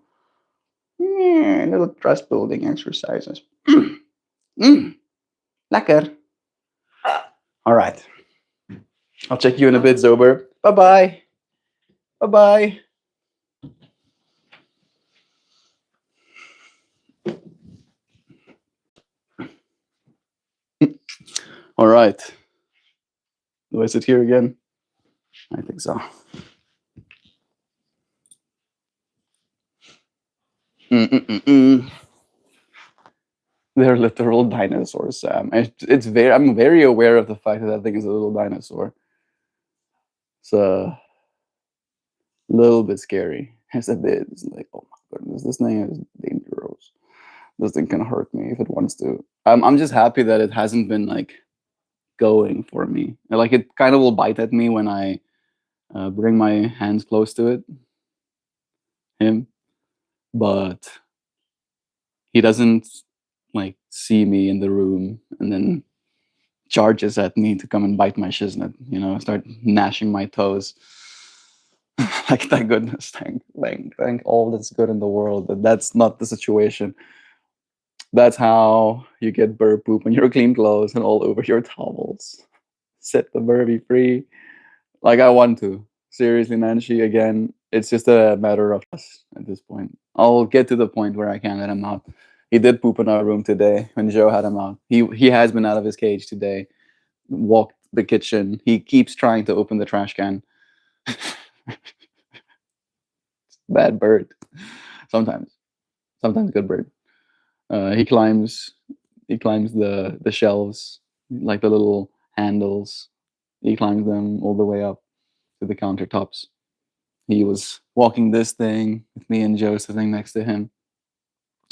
Yeah, little trust building exercises. Lekker. All right. I'll check you in a bit, Zober. Bye bye. Bye bye. All right. Do I sit here again? I think so. Mm-mm-mm-mm. They're literal dinosaurs, Sam. It's very. I'm very aware of the fact that that thing is a little dinosaur. It's a little bit scary. It's a bit. It's like, oh my goodness, this thing is dangerous. This thing can hurt me if it wants to. I'm just happy that it hasn't been like going for me. Like it kind of will bite at me when I bring my hands close to it, him, but he doesn't like see me in the room and then charges at me to come and bite my shiznit, start gnashing my toes. Like, thank goodness, thank all that's good in the world that that's not the situation. That's how you get bird poop on your clean clothes and all over your towels. Set the Burby free. Like I want to. Seriously, Nancy, again, it's just a matter of us at this point. I'll get to the point where I can let him out. He did poop in our room today when Joe had him out. He has been out of his cage today. Walked the kitchen. He keeps trying to open the trash can. Bad bird. Sometimes. Sometimes good bird. He climbs the shelves, like the little handles. He climbs them all the way up to the countertops. He was walking this thing with me and Joe sitting next to him.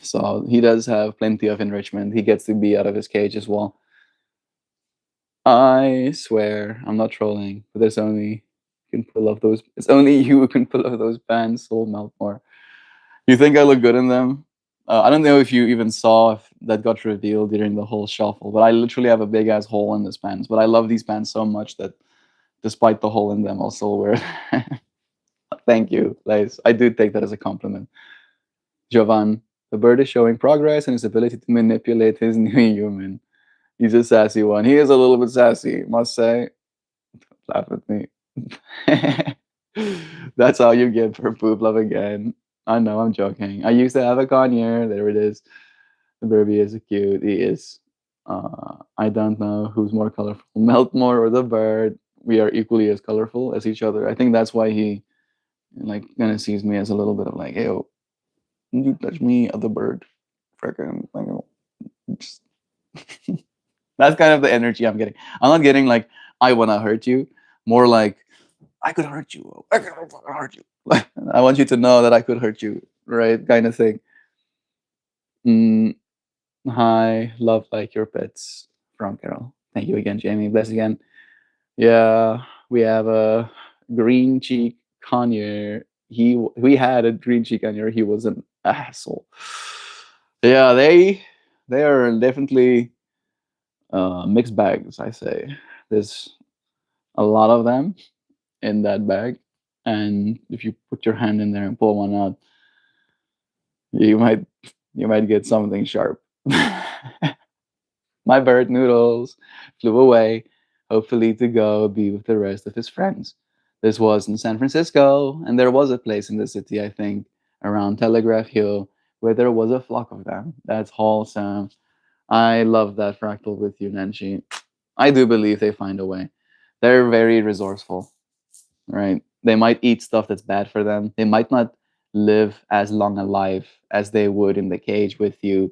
So he does have plenty of enrichment. He gets to be out of his cage as well. I swear, I'm not trolling, but there's only you can pull off those. It's only you who can pull off those pants, Soul Meltmore. You think I look good in them? I don't know if you even saw if that got revealed during the whole shuffle, but I literally have a big ass hole in this pants. But I love these pants so much that despite the hole in them, I'll still wear it. Thank you, Lace. I do take that as a compliment. Jovan, the bird is showing progress in his ability to manipulate his new human. He's a sassy one. He is a little bit sassy, must say. Laugh at me. That's how you get for poop love again. I know, I'm joking. I used to have a conure. There it is. The Burby is cute. He is. I don't know who's more colorful, Meltmore or the bird. We are equally as colorful as each other. I think that's why he like kind of sees me as a little bit of like, hey, yo, you touch me, other bird, freaking like, just that's kind of the energy I'm getting. I'm not getting like I want to hurt you, more like I could hurt you. I could hurt you. I want you to know that I could hurt you, right? Kind of thing. Mm, hi, love like your pets from Carol. Thank you again, Jamie. Bless again. Yeah, we have a green cheek conure. We had a green cheek conure. He was an asshole. Yeah, they are definitely mixed bags. I say there's a lot of them in that bag, and if you put your hand in there and pull one out, you might you might get something sharp. My bird Noodles flew away, hopefully to go be with the rest of his friends. This was in San Francisco, and there was a place in the city, I think, around Telegraph Hill, where there was a flock of them. That's wholesome. I love that fractal with you, Nancy. I do believe they find a way. They're very resourceful, right? They might eat stuff that's bad for them. They might not live as long alive as they would in the cage with you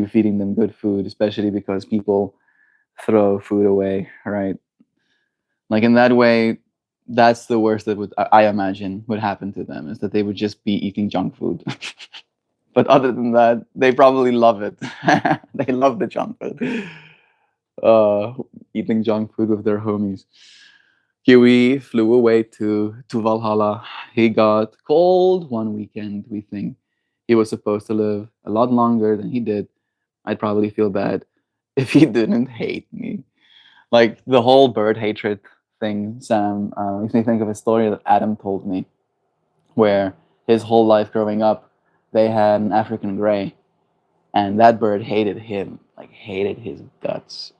feeding them good food, especially because people throw food away, right? Like in that way, that's the worst that would I imagine would happen to them is that they would just be eating junk food. But other than that, they probably love it. They love the junk food. uh, eating junk food with their homies. Huey flew away to Valhalla. He got cold one weekend, we think. He was supposed to live a lot longer than he did. I'd probably feel bad if he didn't hate me. Like the whole bird hatred thing, Sam, makes me think of a story that Adam told me, where his whole life growing up, they had an African gray, and that bird hated him, like hated his guts.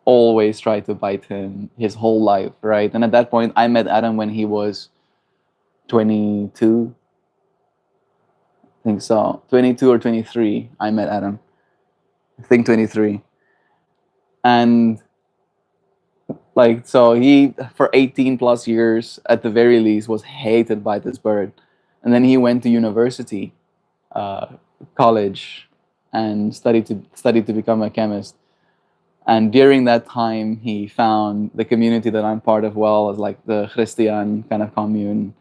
Always tried to bite him his whole life, right? And at that point, I met Adam when he was 22, I think so. 22 or 23, I met Adam. I think 23. And like, so he, for 18 plus years, at the very least, was hated by this bird. And then he went to university, uh, college, and studied to become a chemist. And during that time, he found the community that I'm part of well, as like the Christian kind of commune.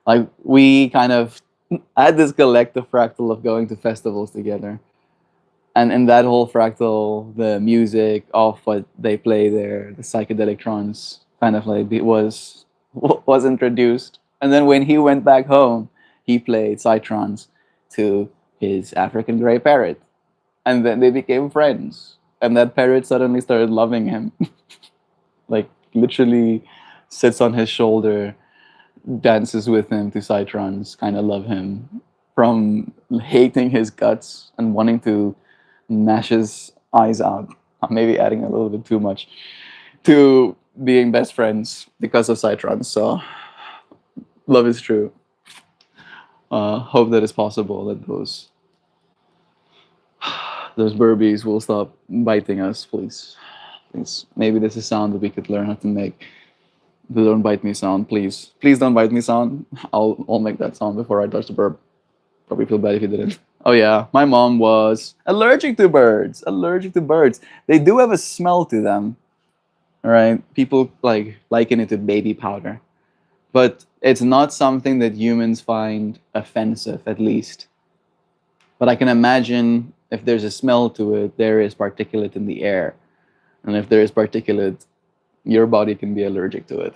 Like we kind of had this collective fractal of going to festivals together. And in that whole fractal, the music of what they play there, the psychedelic trance, kind of like it was introduced. And then when he went back home, he played psytrance to his African gray parrot, and then they became friends. And that parrot suddenly started loving him, like literally sits on his shoulder, dances with him to psytrance, kind of love him, from hating his guts and wanting to gnash his eyes out. I'm maybe adding a little bit too much, to being best friends because of psytrance. So love is true. Hope that it's possible that those burbies will stop biting us, please. Please. Maybe this is a sound that we could learn how to make. The don't bite me sound, please. Please don't bite me sound. I'll make that sound before I touch the burb. Probably feel bad if you didn't. Oh yeah, my mom was allergic to birds. Allergic to birds. They do have a smell to them, right? People like liken it to baby powder, but it's not something that humans find offensive, at least. But I can imagine if there's a smell to it, there is particulate in the air, and if there is particulate, your body can be allergic to it.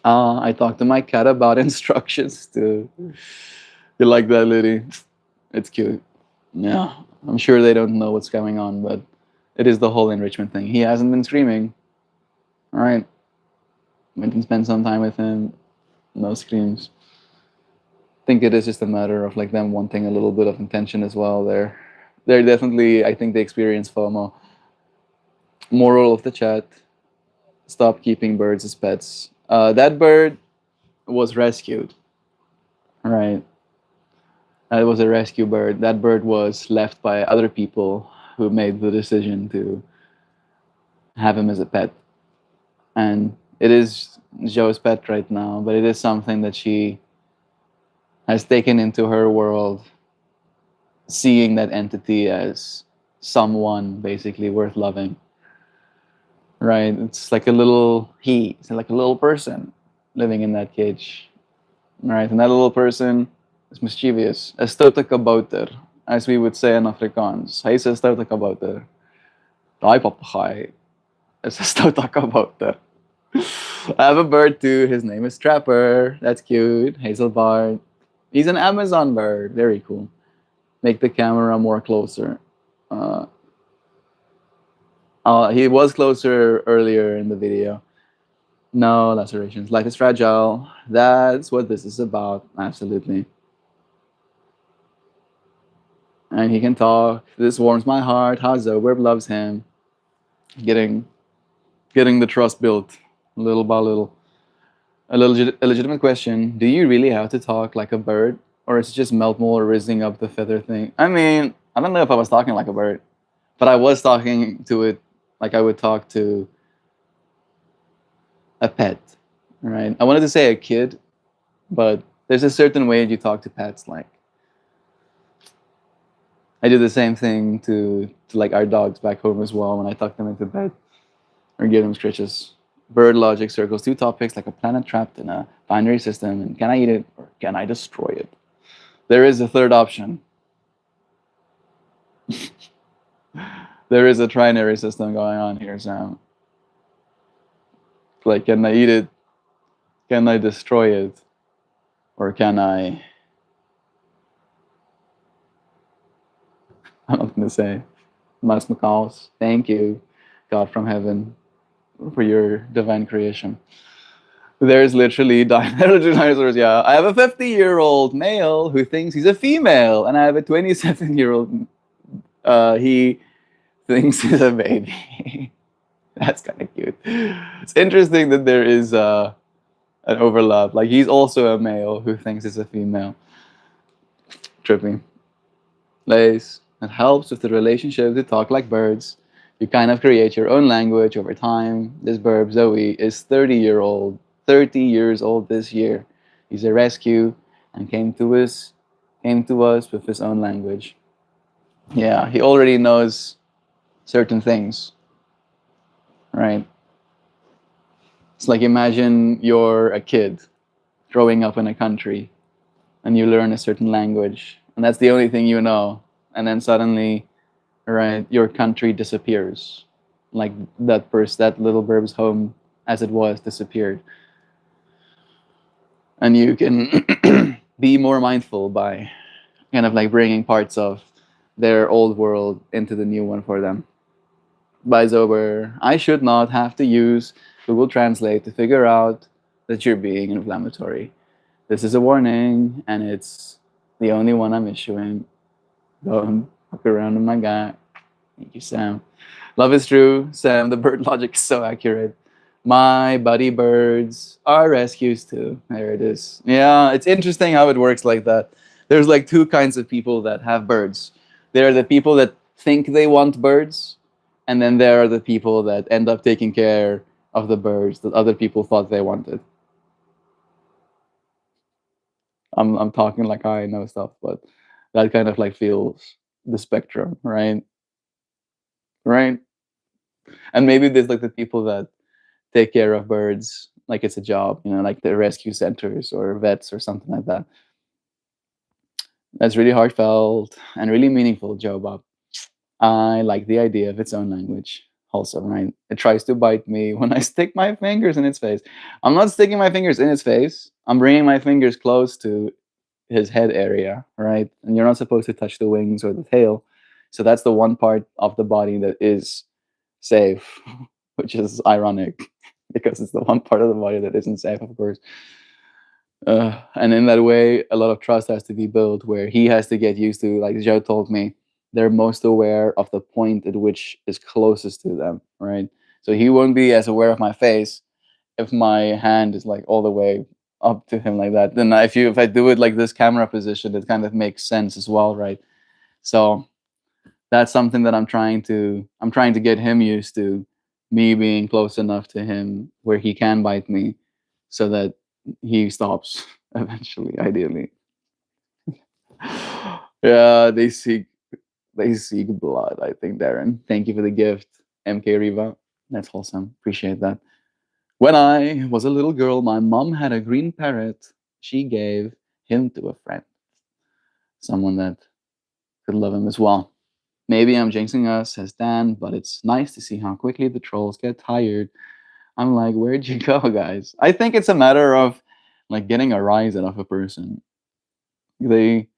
I talked to my cat about instructions to. You like that, lady? It's cute. Yeah, I'm sure they don't know what's going on, but it is the whole enrichment thing. He hasn't been screaming. All right, went and spent some time with him. No screams. Think it is just a matter of like them wanting a little bit of attention as well. They're definitely. I think they experience FOMO. Moral of the chat: stop keeping birds as pets. That bird was rescued. Right. It was a rescue bird. That bird was left by other people who made the decision to have him as a pet. And it is Joe's pet right now, but it is something that she has taken into her world, seeing that entity as someone basically worth loving. Right? It's like a little it's like a little person living in that cage. Right? And that little person is mischievous. Een stoute kabouter, as we would say in Afrikaans. Hy is 'n stoute kabouter. Daai papegaai is 'n stoute kabouter. I have a bird too. His name is Trapper. That's cute. Hazelbard. He's an Amazon bird. Very cool. Make the camera more closer. Uh, he was closer earlier in the video. No lacerations. Life is fragile. That's what this is about. Absolutely. And he can talk. This warms my heart. How Zoberb loves him. Getting the trust built little by little. A legitimate question: do you really have to talk like a bird, or is it just MeltMore raising up the feather thing? I mean, I don't know if I was talking like a bird, but I was talking to it like I would talk to a pet, right? I wanted to say a kid, but there's a certain way you talk to pets. Like I do the same thing to like our dogs back home as well when I tuck them into bed or give them scratches. Bird logic circles two topics like a planet trapped in a binary system, and can I eat it or can I destroy it? There is a third option. There is a trinary system going on here, Sam. Like, can I eat it? Can I destroy it? Or can I? I'm not gonna say. Mas Macaws, thank you, God from heaven, for your divine creation. There's literally dinosaurs. Yeah, I have a 50-year-old male who thinks he's a female, and I have a 27-year-old. He thinks he's a baby. That's kind of cute. It's interesting that there is an overlap. Like he's also a male who thinks he's a female. Tripping. Lace. It helps with the relationship to talk like birds. You kind of create your own language over time. This bird, Zoe, is 30 years old this year. He's a rescue and came to us with his own language. Yeah, he already knows certain things, right? It's like imagine you're a kid growing up in a country and you learn a certain language, and that's the only thing you know. And then suddenly, right, your country disappears. Like that little bird's home as it was disappeared. And you can be more mindful by kind of like bringing parts of their old world into the new one for them. By Zober, I should not have to use Google Translate to figure out that you're being inflammatory. This is a warning, and it's the only one I'm issuing. Don't fuck around with my guy. Thank you, Sam. Love is true, Sam. The bird logic is so accurate. My buddy birds are rescues too. There it is. Yeah, it's interesting how it works like that. There's like two kinds of people that have birds. There are the people that think they want birds, and then there are the people that end up taking care of the birds that other people thought they wanted. I'm talking like I know stuff, but that kind of like feels the spectrum, right? Right? And maybe there's like the people that take care of birds like it's a job, like the rescue centers or vets or something like that. That's really heartfelt and really meaningful, Joe Bob. I like the idea of its own language. Also, right? It tries to bite me when I stick my fingers in its face. I'm not sticking my fingers in its face. I'm bringing my fingers close to his head area, right? And you're not supposed to touch the wings or the tail. So that's the one part of the body that is safe, which is ironic because it's the one part of the body that isn't safe, of course. And in that way, a lot of trust has to be built where he has to get used to, like Joe told me, they're most aware of the point at which is closest to them, right? So he won't be as aware of my face if my hand is like all the way up to him like that. Then if I do it like this camera position, it kind of makes sense as well, right? So that's something that I'm trying to get him used to, me being close enough to him where he can bite me so that he stops eventually, ideally. Yeah, they seek blood, I think, Darren. Thank you for the gift, MK Riva. That's awesome. Appreciate that. When I was a little girl, my mom had a green parrot. She gave him to a friend, someone that could love him as well. Maybe I'm jinxing us, says Dan, but it's nice to see how quickly the trolls get tired. I'm like, where'd you go, guys? I think it's a matter of like getting a rise out of a person. They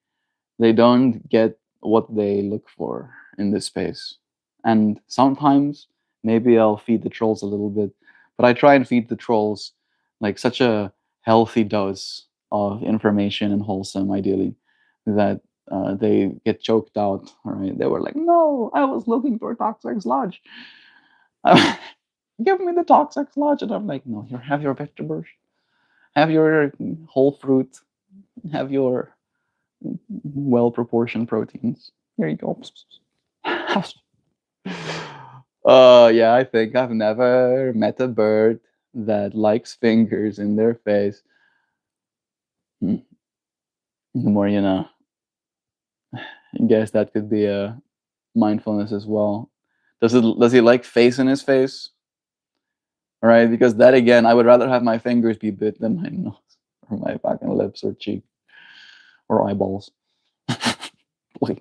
they don't get what they look for in this space. And sometimes maybe I'll feed the trolls a little bit, but I try and feed the trolls like such a healthy dose of information and wholesome, ideally, that they get choked out. All right, they were like, "No, I was looking for toxic sludge. Give me the toxic sludge," and I'm like, "No, you have your vegetables, have your whole fruit, have your well proportioned proteins. Here you go." Yeah, I think I've never met a bird that likes fingers in their face. Hmm, the more you know. I guess that could be a mindfulness as well. Does he like face in his face? All right, because that again, I would rather have my fingers be bit than my nose or my fucking lips or cheek or eyeballs. Like,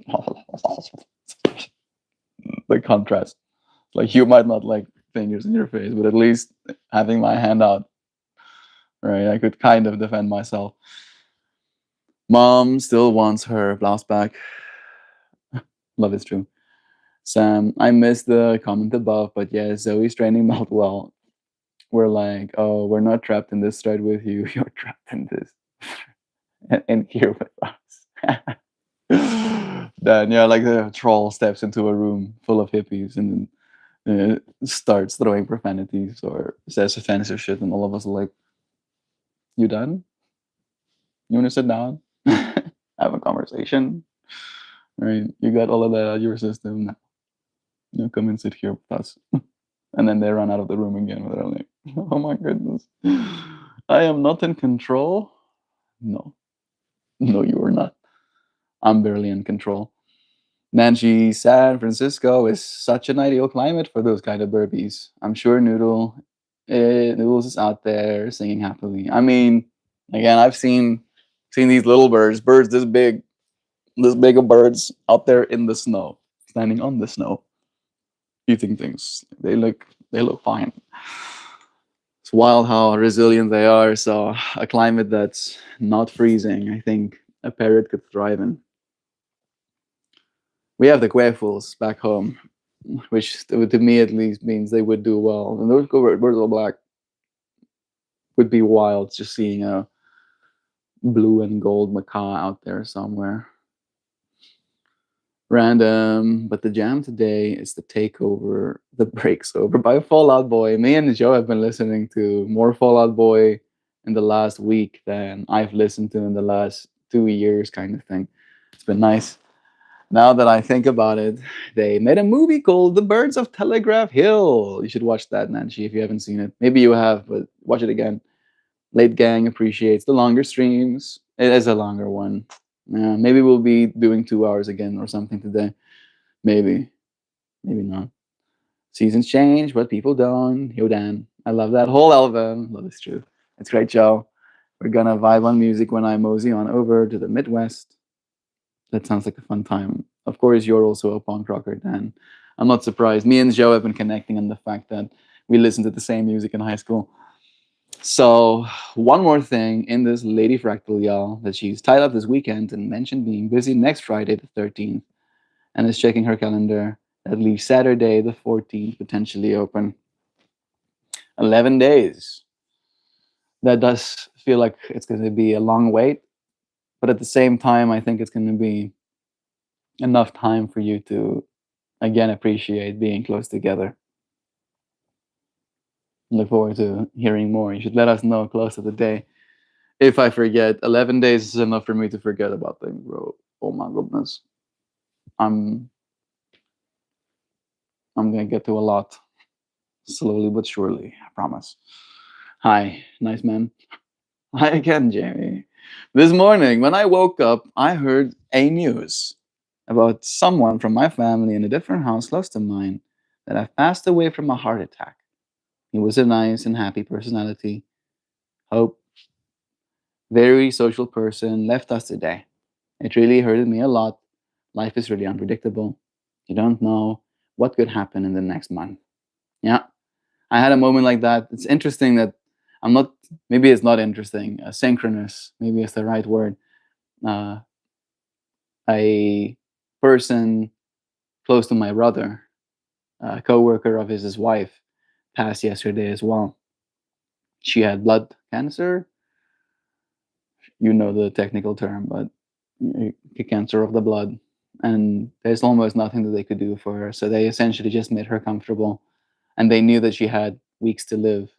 like contrast. Like you might not like fingers in your face, but at least having my hand out, right? I could kind of defend myself. Mom still wants her blouse back. Love is true. Sam, I missed the comment above, but yeah, Zoe's training melt well. We're like, oh, we're not trapped in this thread with you. You're trapped in this and here with us. Then yeah, like the troll steps into a room full of hippies and then starts throwing profanities or says offensive shit, and all of us are like, "You done? You want to sit down, have a conversation? Right? You got all of that out of your system now. Come and sit here with us." And then they run out of the room again. They're like, "Oh my goodness, I am not in control." No, no, you are not. I'm barely in control. Nancy, San Francisco is such an ideal climate for those kind of burpees. I'm sure Noodles is out there singing happily. I mean, again, I've seen these little birds this big of birds out there in the snow, standing on the snow, eating things. They look fine. It's wild how resilient they are. So a climate that's not freezing, I think a parrot could thrive in. We have the Quaffles back home, which to me at least means they would do well. And those birds all black would be wild just seeing a blue and gold macaw out there somewhere. Random, but the jam today is the takeover, the breaks over by Fallout Boy. Me and Joe have been listening to more Fallout Boy in the last week than I've listened to in the last 2 years, kind of thing. It's been nice. Now that I think about it, they made a movie called The Birds of Telegraph Hill. You should watch that, Nancy, if you haven't seen it. Maybe you have, but watch it again. Late Gang appreciates the longer streams. It is a longer one. Maybe we'll be doing 2 hours again or something today. Maybe. Maybe not. Seasons change, but people don't. Yo, Dan. I love that whole album. Love is true. It's great, Joe. We're gonna vibe on music when I mosey on over to the Midwest. That sounds like a fun time. Of course, you're also a punk rocker, Dan. I'm not surprised. Me and Joe have been connecting on the fact that we listened to the same music in high school. So, one more thing in this Lady Fractal, y'all, that she's tied up this weekend and mentioned being busy next Friday, the 13th, and is checking her calendar. That leaves Saturday, the 14th, potentially open. 11 days. That does feel like it's going to be a long wait, but at the same time, I think it's going to be enough time for you to, again, appreciate being close together. Look forward to hearing more. You should let us know close to the day. If I forget, 11 days is enough for me to forget about things, bro. Oh my goodness. I'm I'm gonna get to a lot slowly but surely. I promise. Hi, nice man. Hi again, Jamie. This morning, when I woke up, I heard a news about someone from my family in a different house close to mine that have passed away from a heart attack. He was a nice and happy personality. Hope, very social person, left us today. It really hurted me a lot. Life is really unpredictable. You don't know what could happen in the next month. Yeah, I had a moment like that. It's interesting that I'm not, maybe it's not interesting, synchronous, maybe it's the right word. Uh, a person close to my brother, a coworker of his wife, passed yesterday as well. She had blood cancer. You know the technical term, but cancer of the blood. And there's almost nothing that they could do for her. So they essentially just made her comfortable. And they knew that she had weeks to live.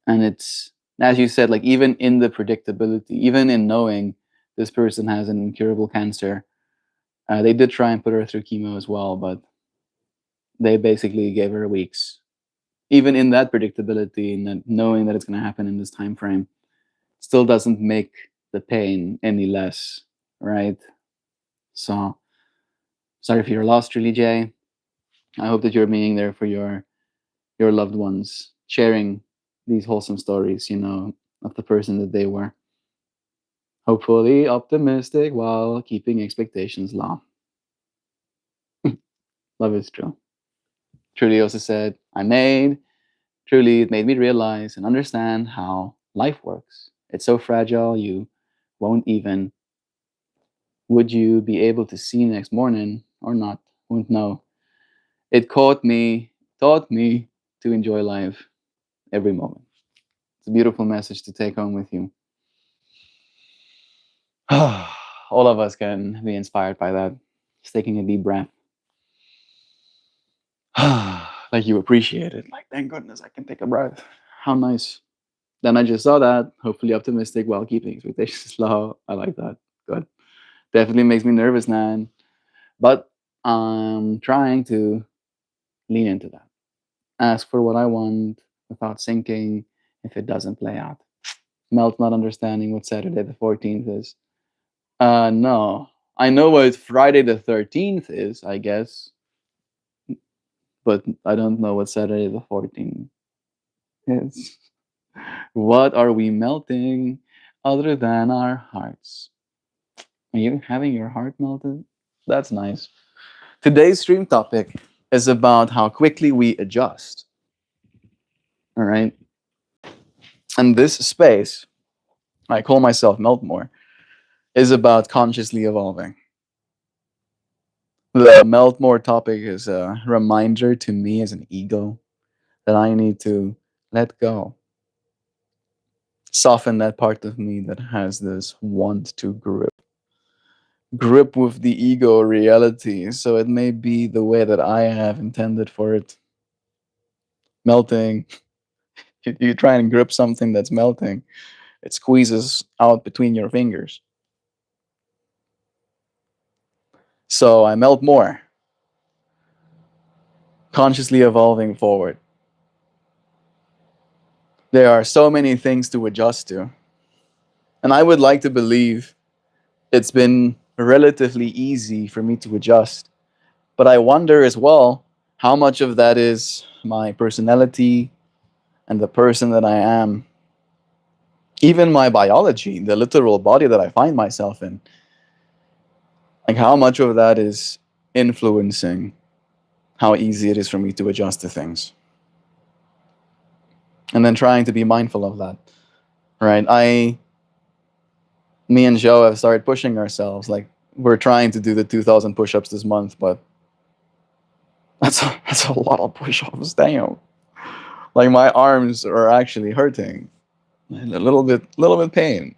And it's, as you said, like even in the predictability, even in knowing this person has an incurable cancer, they did try and put her through chemo as well, but they basically gave her weeks. Even in that predictability and that knowing that it's going to happen in this time frame, still doesn't make the pain any less, right? So sorry for your loss, truly, Jay. I hope that you're being there for your loved ones, sharing these wholesome stories, of the person that they were. Hopefully optimistic while keeping expectations low. Love is true. Truly also said, I made. Truly, it made me realize and understand how life works. It's so fragile, you won't even, would you be able to see next morning or not? Won't know. It taught me to enjoy life every moment. It's a beautiful message to take home with you. All of us can be inspired by that. Just taking a deep breath. Like you appreciate it. Like, thank goodness I can take a breath. How nice. Then I just saw that. Hopefully optimistic while keeping expectations low. I like that. Good. Definitely makes me nervous, man. But I'm trying to lean into that. Ask for what I want without sinking if it doesn't play out. Melt not understanding what Saturday the 14th is. No. I know what Friday the 13th is, I guess, but I don't know what Saturday the 14th is. What are we melting other than our hearts? Are you having your heart melted? That's nice. Today's stream topic is about how quickly we adjust. All right. And this space, I call myself MeltMore, is about consciously evolving. The MeltMore topic is a reminder to me as an ego that I need to let go, soften that part of me that has this want to grip with the ego reality. So it may be the way that I have intended for it melting. You try and grip something that's melting, it squeezes out between your fingers. So I melt more, consciously evolving forward. There are so many things to adjust to. And I would like to believe it's been relatively easy for me to adjust. But I wonder as well how much of that is my personality and the person that I am. Even my biology, the literal body that I find myself in. Like how much of that is influencing how easy it is for me to adjust to things. And then trying to be mindful of that. Right? Me and Joe have started pushing ourselves. Like we're trying to do the 2,000 push-ups this month, but that's a lot of push-ups. Damn. Like my arms are actually hurting. And a little bit pain.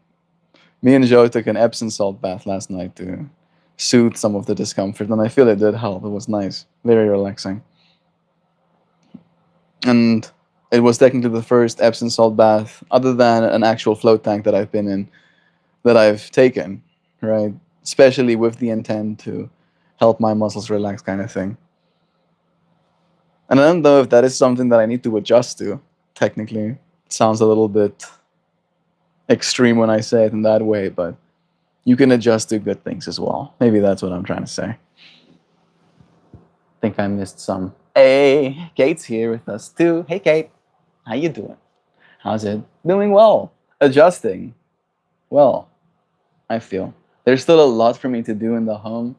Me and Joe took an Epsom salt bath last night to soothe some of the discomfort, and I feel it did help. It was nice, very relaxing. And it was technically the first Epsom salt bath, other than an actual float tank that I've been in, that I've taken, right? Especially with the intent to help my muscles relax, kind of thing. And I don't know if that is something that I need to adjust to, technically. It sounds a little bit extreme when I say it in that way, but you can adjust to good things as well. Maybe that's what I'm trying to say. Think I missed some. Hey, Kate's here with us too. Hey, Kate, how you doing? How's it? Doing well. Adjusting. Well, I feel there's still a lot for me to do in the home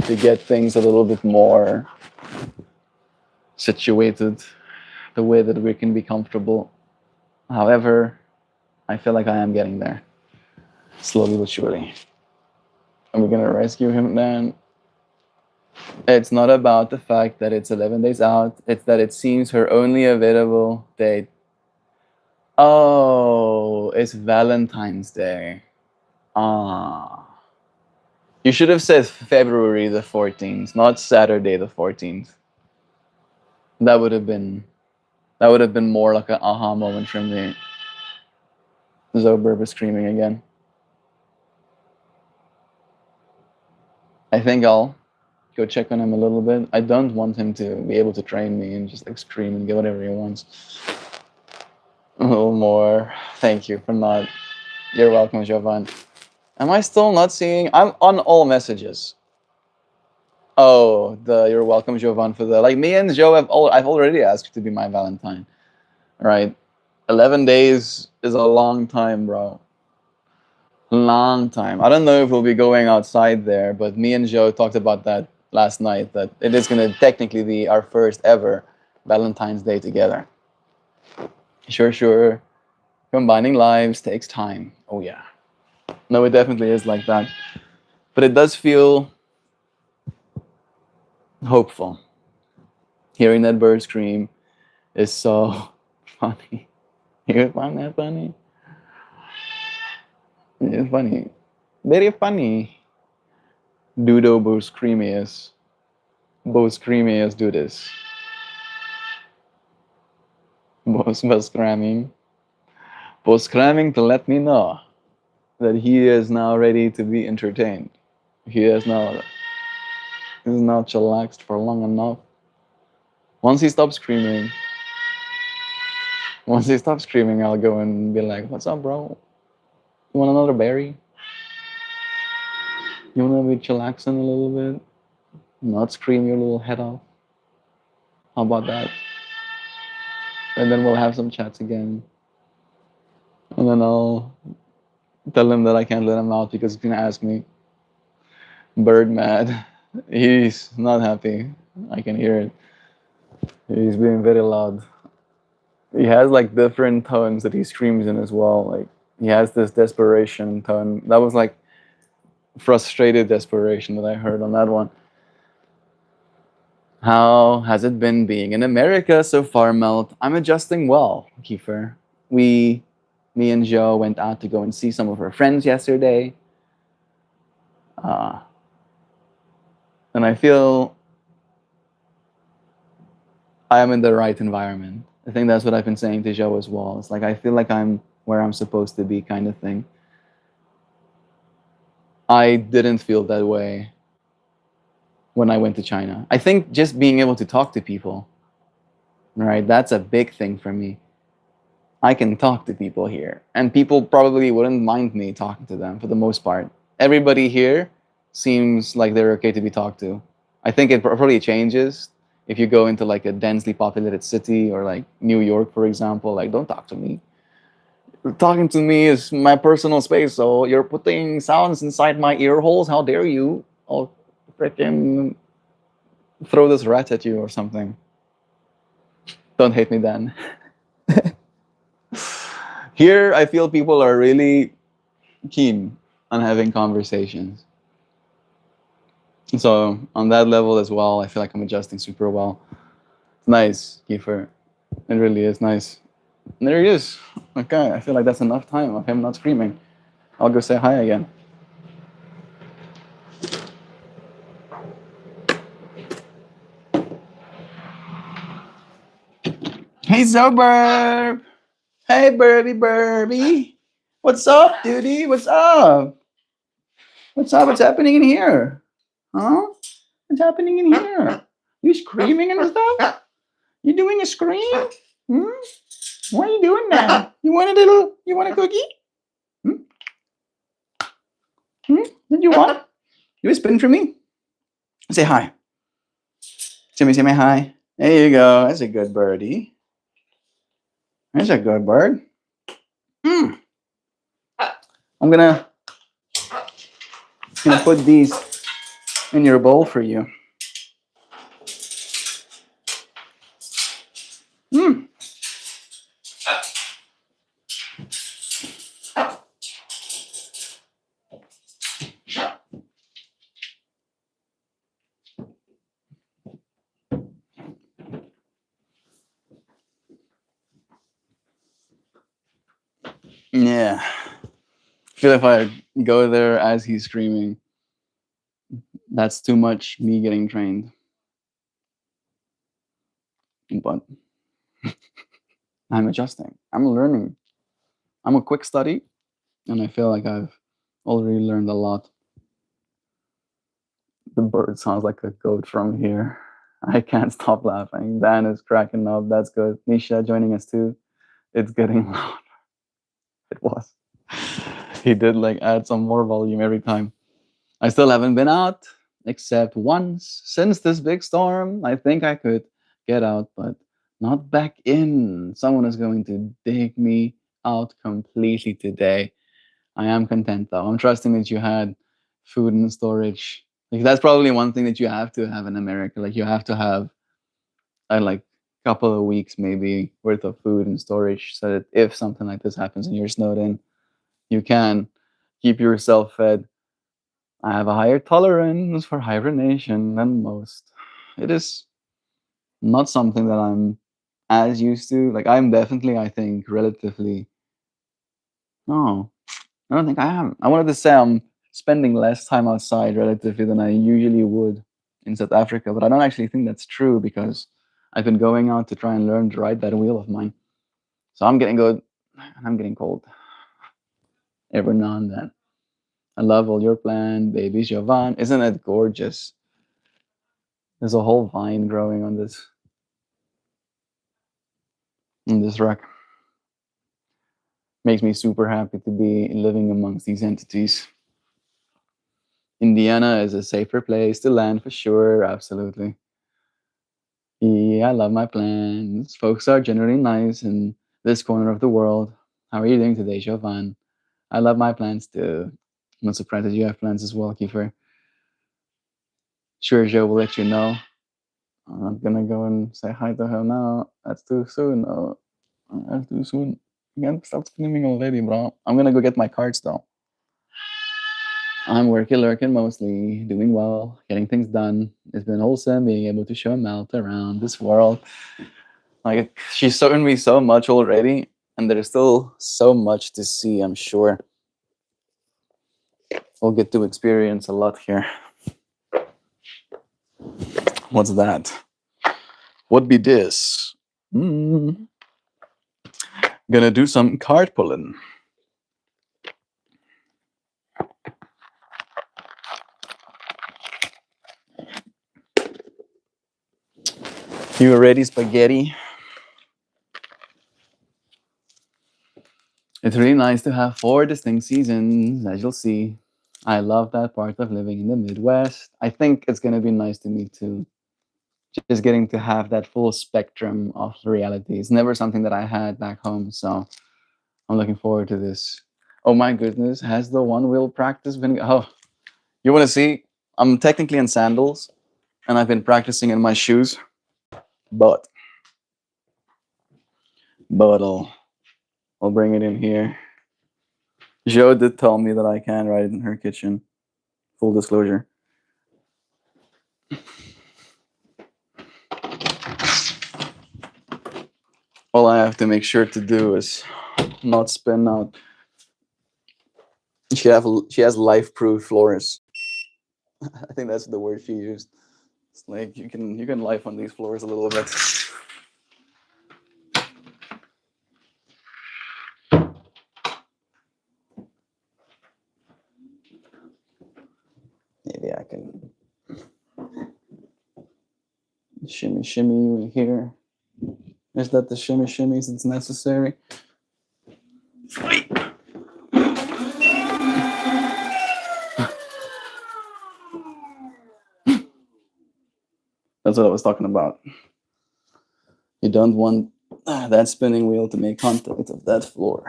to get things a little bit more situated, the way that we can be comfortable. However, I feel like I am getting there, slowly but surely. And we're gonna rescue him then. It's not about the fact that it's 11 days out, it's that it seems her only available date. Oh, it's Valentine's Day. Ah. You should have said February the 14th, not Saturday the 14th. That would have been more like an aha moment from me. Zoberb is screaming again. I think I'll go check on him a little bit. I don't want him to be able to train me and just like scream and get whatever he wants. A little more. Thank you for not. You're welcome, Jovan. Am I still not seeing? I'm on all messages. Oh, the you're welcome, Jovan, for the like. Me and Joe I've already asked to be my Valentine. Right, 11 days is a long time, bro. Long time. I don't know if we'll be going outside there, but me and Joe talked about that last night that it is going to technically be our first ever Valentine's Day together. Sure, sure. Combining lives takes time. Oh, yeah. No, it definitely is like that. But it does feel hopeful. Hearing that bird scream is so funny. You find that funny? It's funny. Very funny. Dudo both screamiest. Both screamiest do this. Both screaming. Both screaming to let me know that he is now ready to be entertained. He is now chillaxed for long enough. Once he stops screaming, I'll go and be like, "What's up, bro? You want another berry? You wanna be chillaxing a little bit? Not scream your little head off? How about that?" And then we'll have some chats again. And then I'll tell him that I can't let him out because he's gonna ask me. Bird mad. He's not happy. I can hear it. He's being very loud. He has like different tones that he screams in as well. Like he has this desperation tone. That was like frustrated desperation that I heard on that one. How has it been being in America so far, Melt? I'm adjusting well, Kiefer. We, me and Joe went out to go and see some of our friends yesterday. Uh, and I feel I am in the right environment. I think that's what I've been saying to Joe as well. It's like I feel like I'm where I'm supposed to be, kind of thing. I didn't feel that way when I went to China. I think just being able to talk to people, right? That's a big thing for me. I can talk to people here, and people probably wouldn't mind me talking to them for the most part. Everybody here seems like they're okay to be talked to. I think it probably changes if you go into like a densely populated city or like New York, for example. Like, don't talk to me. Talking to me is my personal space, so you're putting sounds inside my ear holes. How dare you? I'll freaking throw this rat at you or something. Don't hate me, Dan. Here, I feel people are really keen on having conversations. So on that level as well, I feel like I'm adjusting super well. It's nice, Kiefer. It really is nice. And there he is. Okay, I feel like that's enough time of him not screaming. I'll go say hi again. Hey, Zoburb! Hey, Burby! What's up, dude? What's up? What's up? What's happening in here? Huh? What's happening in here? You screaming and stuff? You doing a scream? Hmm? Why are you doing that? You want a little? You want a cookie? Hmm? Hmm? What do you want? You spin for me? Say hi. Say me hi. There you go. That's a good birdie. That's a good bird. Mm. I'm gonna put these in your bowl for you. Mm. Yeah. I feel if I go there as he's screaming, that's too much me getting trained. But I'm adjusting. I'm learning. I'm a quick study, and I feel like I've already learned a lot. The bird sounds like a goat from here. I can't stop laughing. Dan is cracking up. That's good. Nisha joining us too. It's getting loud. It was. He did like add some more volume every time. I still haven't been out except once since this big storm. I think I could get out, but not back in. Someone is going to dig me out completely today. I am content though. I'm trusting that you had food in storage Like that's probably one thing that you have to have in America. Like you have to have a like couple of weeks maybe worth of food and storage so that if something like this happens and you're snowed in, you can keep yourself fed. I have a higher tolerance for hibernation than most. It is not something that I'm as used to. Like I'm definitely, I think, relatively. No, I don't think I am. I wanted to say I'm spending less time outside relatively than I usually would in South Africa, but I don't actually think that's true because I've been going out to try and learn to ride that wheel of mine. So I'm getting good and I'm getting cold every now and then. I love all your plant, baby Jovan. Isn't it gorgeous? There's a whole vine growing on this rock. Makes me super happy to be living amongst these entities. Indiana is a safer place to land for sure, absolutely. Yeah, I love my plants. Folks are generally nice in this corner of the world. How are you doing today, Jovan? I love my plants too. I'm not surprised that you have plants as well, Kiefer. Sure, Joe will let you know. I'm not gonna go and say hi to her now. That's too soon. No, that's too soon. You can't stop screaming already, bro. I'm gonna go get my cards though. I'm working, lurking mostly, doing well, getting things done. It's been wholesome being able to show Melt around this world. Like she's shown me so much already, and there's still so much to see. I'm sure we'll get to experience a lot here. What's that? What be this? Mm. Gonna do some card pulling. You ready, spaghetti? It's really nice to have 4 distinct seasons, as you'll see. I love that part of living in the Midwest. I think it's gonna be nice to me too. Just getting to have that full spectrum of reality. It's never something that I had back home, so I'm looking forward to this. Oh my goodness, has the one wheel practice been? Oh, you want to see? I'm technically in sandals, and I've been practicing in my shoes, but I'll bring it in here. Jo did tell me that I can ride it in her kitchen. Full disclosure. All I have to make sure to do is not spin out. She has life-proof floors. I think that's the word she used. It's like you can life on these floors a little bit. Maybe I can shimmy you in here. Is that the shimmy shimmies that's necessary? That's what I was talking about. You don't want that spinning wheel to make contact of that floor.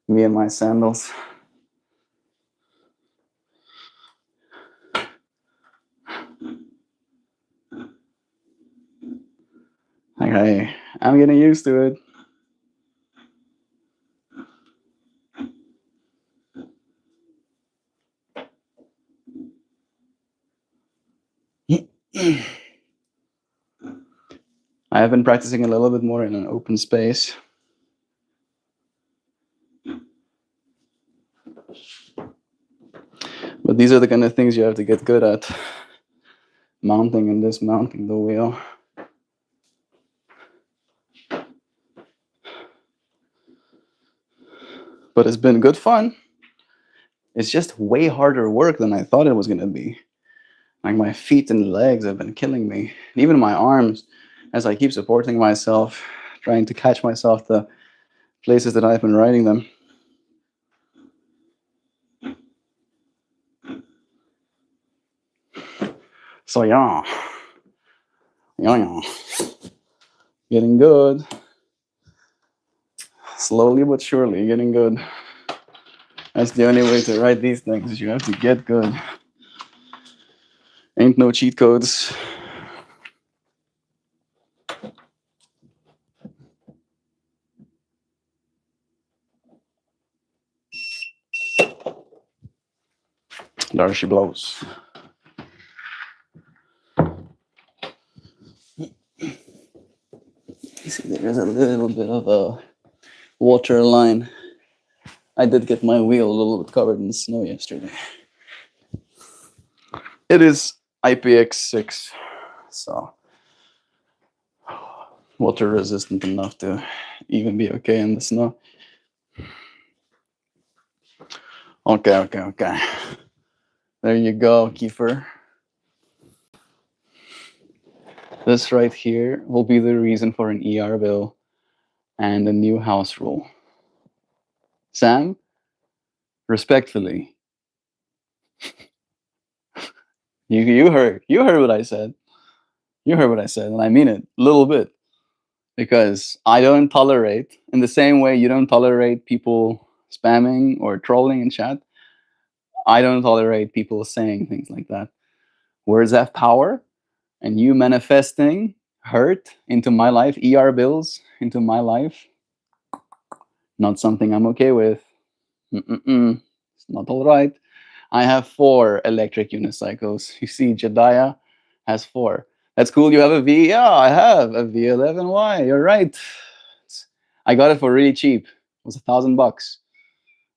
Me and my sandals. Okay, I'm getting used to it. I have been practicing a little bit more in an open space. But these are the kind of things you have to get good at. Mounting and dismounting the wheel. But it's been good fun. It's just way harder work than I thought it was going to be. Like my feet and legs have been killing me. And even my arms, as I keep supporting myself, trying to catch myself the places that I've been riding them. So yeah. Getting good. Slowly but surely getting good. That's the only way to write these things. You have to get good. Ain't no cheat codes. There she blows. You see, there's a little bit of a water line. I did get my wheel a little bit covered in snow yesterday. It is IPX6, so water resistant enough to even be okay in the snow. Okay. There you go, Kiefer. This right here will be the reason for an ER bill and a new house rule. Sam, respectfully, you heard what I said. You heard what I said, and I mean it a little bit. Because I don't tolerate, in the same way you don't tolerate people spamming or trolling in chat, I don't tolerate people saying things like that. Words have power, and you manifesting hurt into my life, ER bills into my life, not something I'm okay with. It's not all right. I have 4 electric unicycles. You see, Jediah has 4. That's cool. You have a V? Yeah, I have a V11Y. You're right. I got it for really cheap. It was $1,000.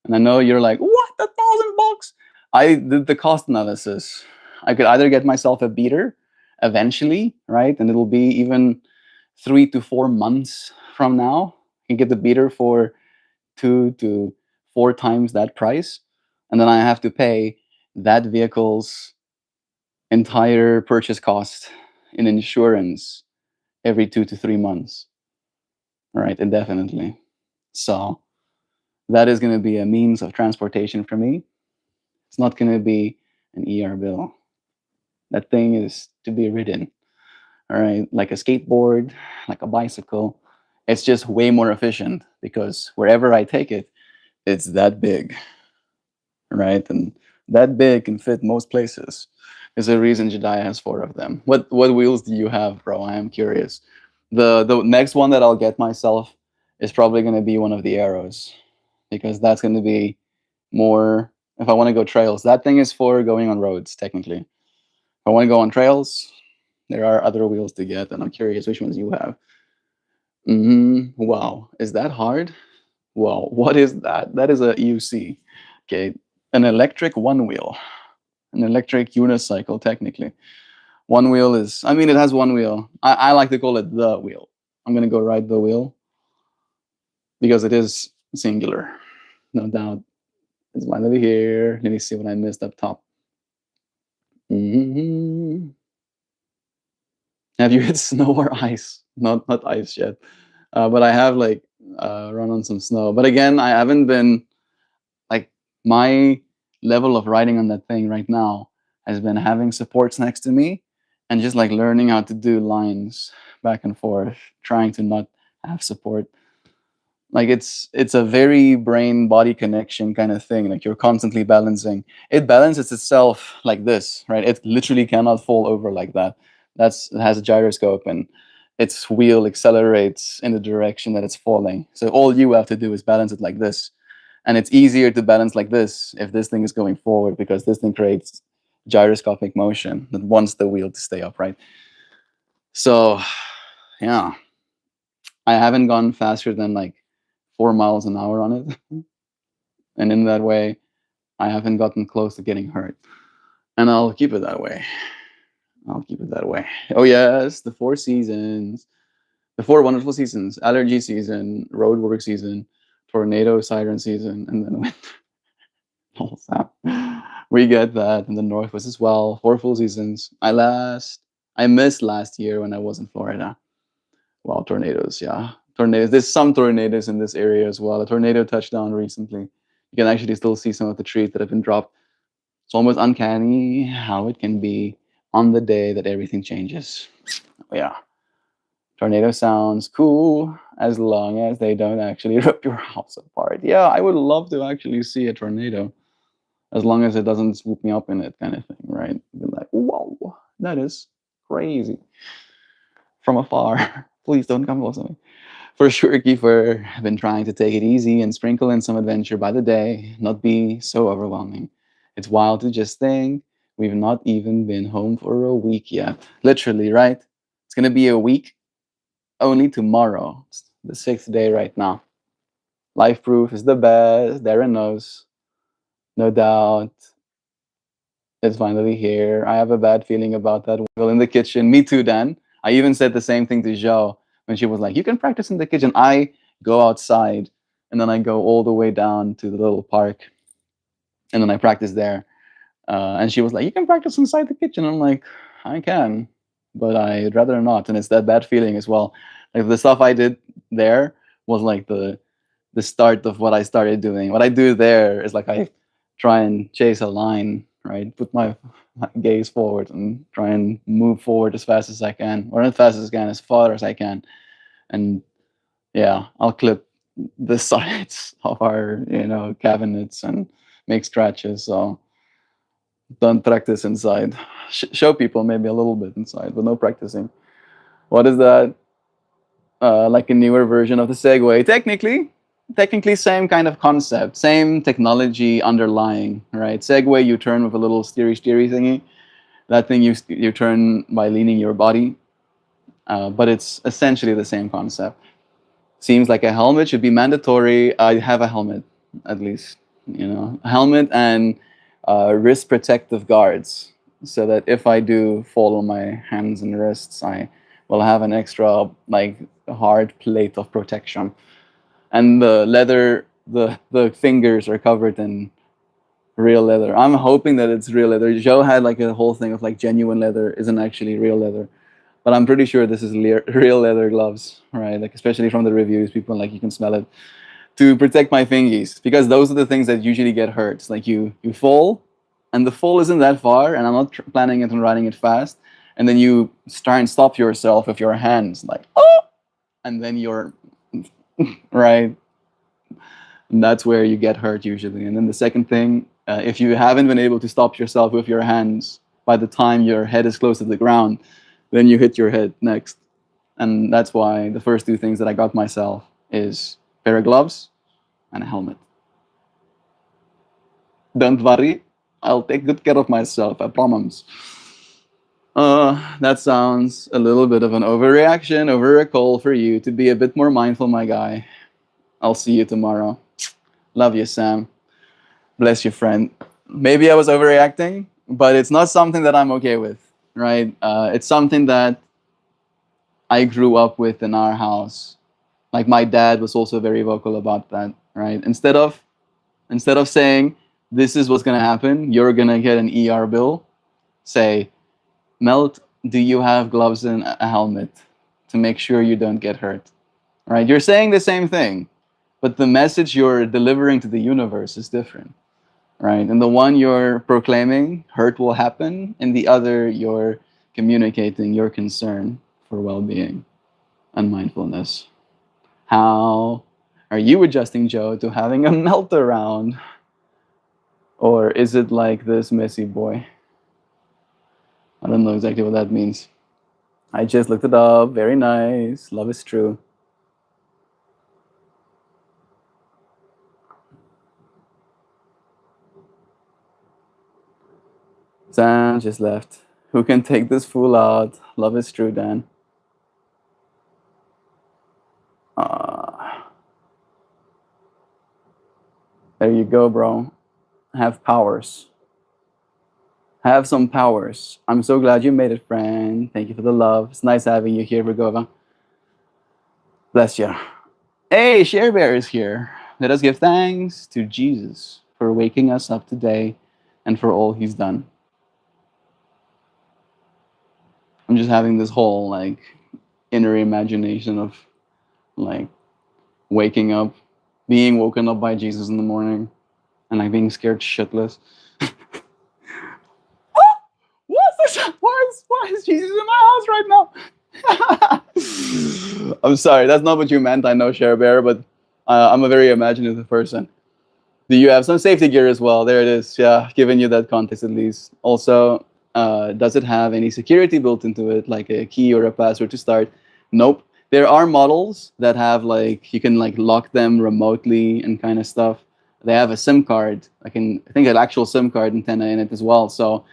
And I know you're like, what? $1,000? I did the cost analysis. I could either get myself a beater eventually, right? And it'll be even 3 to 4 months from now. You get the beater for 2 to 4 times that price. And then I have to pay that vehicle's entire purchase cost in insurance every 2 to 3 months, right? Indefinitely. So that is going to be a means of transportation for me. It's not going to be an ER bill. That thing is to be ridden, all right? Like a skateboard, like a bicycle. It's just way more efficient because wherever I take it, it's that big, right? And that big can fit most places. There's a reason Jediah has 4 of them. What wheels do you have, bro? I am curious. The next one that I'll get myself is probably going to be one of the arrows because that's going to be more if I want to go trails. That thing is for going on roads, technically. If I want to go on trails, there are other wheels to get, and I'm curious which ones you have. Wow, is that hard? Wow, what is that? That is a UC. Okay, an electric one wheel, an electric unicycle, technically. One wheel is, I mean, it has one wheel. I like to call it the wheel. I'm going to go ride the wheel because it is singular, no doubt. There's one over here. Let me see what I missed up top. Mm-hmm. Have you hit snow or ice? Not ice yet, but I have like run on some snow. But again, I haven't been like my level of riding on that thing right now has been having supports next to me and just like learning how to do lines back and forth, trying to not have support. Like it's a very brain body connection kind of thing. Like you're constantly balancing. It balances itself like this, right? It literally cannot fall over like that. It has a gyroscope and its wheel accelerates in the direction that it's falling. So all you have to do is balance it like this. And it's easier to balance like this if this thing is going forward because this thing creates gyroscopic motion that wants the wheel to stay upright. So yeah, I haven't gone faster than like 4 miles an hour on it. And in that way, I haven't gotten close to getting hurt. And I'll keep it that way. I'll keep it that way. Oh, yes, the 4 seasons, the 4 wonderful seasons: allergy season, road work season, tornado siren season, and then winter. We get that in the Northwest as well. 4 full seasons. I missed last year when I was in Florida. Wow, tornadoes, yeah. Tornadoes. There's some tornadoes in this area as well. A tornado touched down recently. You can actually still see some of the trees that have been dropped. It's almost uncanny how it can be on the day that everything changes. Yeah. Tornado sounds cool. as long as they don't actually rip your house apart. Yeah, I would love to actually see a tornado, as long as it doesn't swoop me up in it, kind of thing, right? Be like, whoa, that is crazy from afar. Please don't come close to me. For sure, Kiefer, I've been trying to take it easy and sprinkle in some adventure by the day, not be so overwhelming. It's wild to just think we've not even been home for a week yet. Literally, right? It's gonna be a week only tomorrow. It's the sixth day right now. Life proof is the best. Darren knows, no doubt. It's finally here. I have a bad feeling about that. Well, in the kitchen. Me too, Dan. I even said the same thing to Jo when she was like, "You can practice in the kitchen." I go outside and then I go all the way down to the little park and then I practice there. And she was like, "You can practice inside the kitchen." I'm like, "I can, but I'd rather not." And it's that bad feeling as well. Like the stuff I did there was like the start of what I started doing. What I do there is like I try and chase a line, right? Put my gaze forward and try and move forward as fast as I can, or as fast as I can, as far as I can. And yeah, I'll clip the sides of our, cabinets and make scratches. So don't practice inside. Show people maybe a little bit inside, but no practicing. What is that? Like a newer version of the Segway. Technically, same kind of concept, same technology underlying, right? Segway, you turn with a little steery thingy. That thing you turn by leaning your body, but it's essentially the same concept. Seems like a helmet should be mandatory. I have a helmet, at least, a helmet and wrist protective guards, so that if I do fall on my hands and wrists, I will have an extra like hard plate of protection. And the leather, the fingers are covered in real leather. I'm hoping that it's real leather. Joe had like a whole thing of like genuine leather isn't actually real leather, but I'm pretty sure this is real leather gloves, right? Like especially from the reviews, people like you can smell it, to protect my fingies, because those are the things that usually get hurt. It's like you fall, and the fall isn't that far, and I'm not planning it on riding it fast, and then you try and stop yourself with your hands, like oh, and then you're right. And that's where you get hurt usually. And then the second thing, if you haven't been able to stop yourself with your hands by the time your head is close to the ground, then you hit your head next. And that's why the first two things that I got myself is a pair of gloves and a helmet. Don't worry, I'll take good care of myself, I promise. That sounds a little bit of an overreaction, over a call for you to be a bit more mindful, my guy. I'll see you tomorrow. Love you, Sam. Bless you, friend. Maybe I was overreacting, but it's not something that I'm okay with, right? It's something that I grew up with in our house. Like my dad was also very vocal about that, right? Instead of saying this is what's gonna happen, you're gonna get an ER bill. Say, Melt, do you have gloves and a helmet to make sure you don't get hurt? Right? You're saying the same thing, but the message you're delivering to the universe is different, right? And the one you're proclaiming, hurt will happen, and the other you're communicating your concern for well-being and mindfulness. How are you adjusting, Joe, to having a melt around? Or is it like this messy boy? I don't know exactly what that means. I just looked it up. Very nice. Love is true. Dan just left. Who can take this fool out? Love is true, Dan. Uh, there you go, bro. Have powers. Have some powers. I'm so glad you made it, friend. Thank you for the love. It's nice having you here, Bergova. Bless you. Hey, Share Bear is here. Let us give thanks to Jesus for waking us up today and for all he's done. I'm just having this whole like inner imagination of like waking up, being woken up by Jesus in the morning, and like being scared shitless. What's this? Why is Jesus in my house right now? I'm sorry, that's not what you meant. I know, Share Bear, but I'm a very imaginative person. Do you have some safety gear as well? There it is. Yeah, giving you that context at least. Also, does it have any security built into it, like a key or a password to start? Nope. There are models that have like you can like lock them remotely and kind of stuff. They have a SIM card. I think an actual SIM card antenna in it as well. So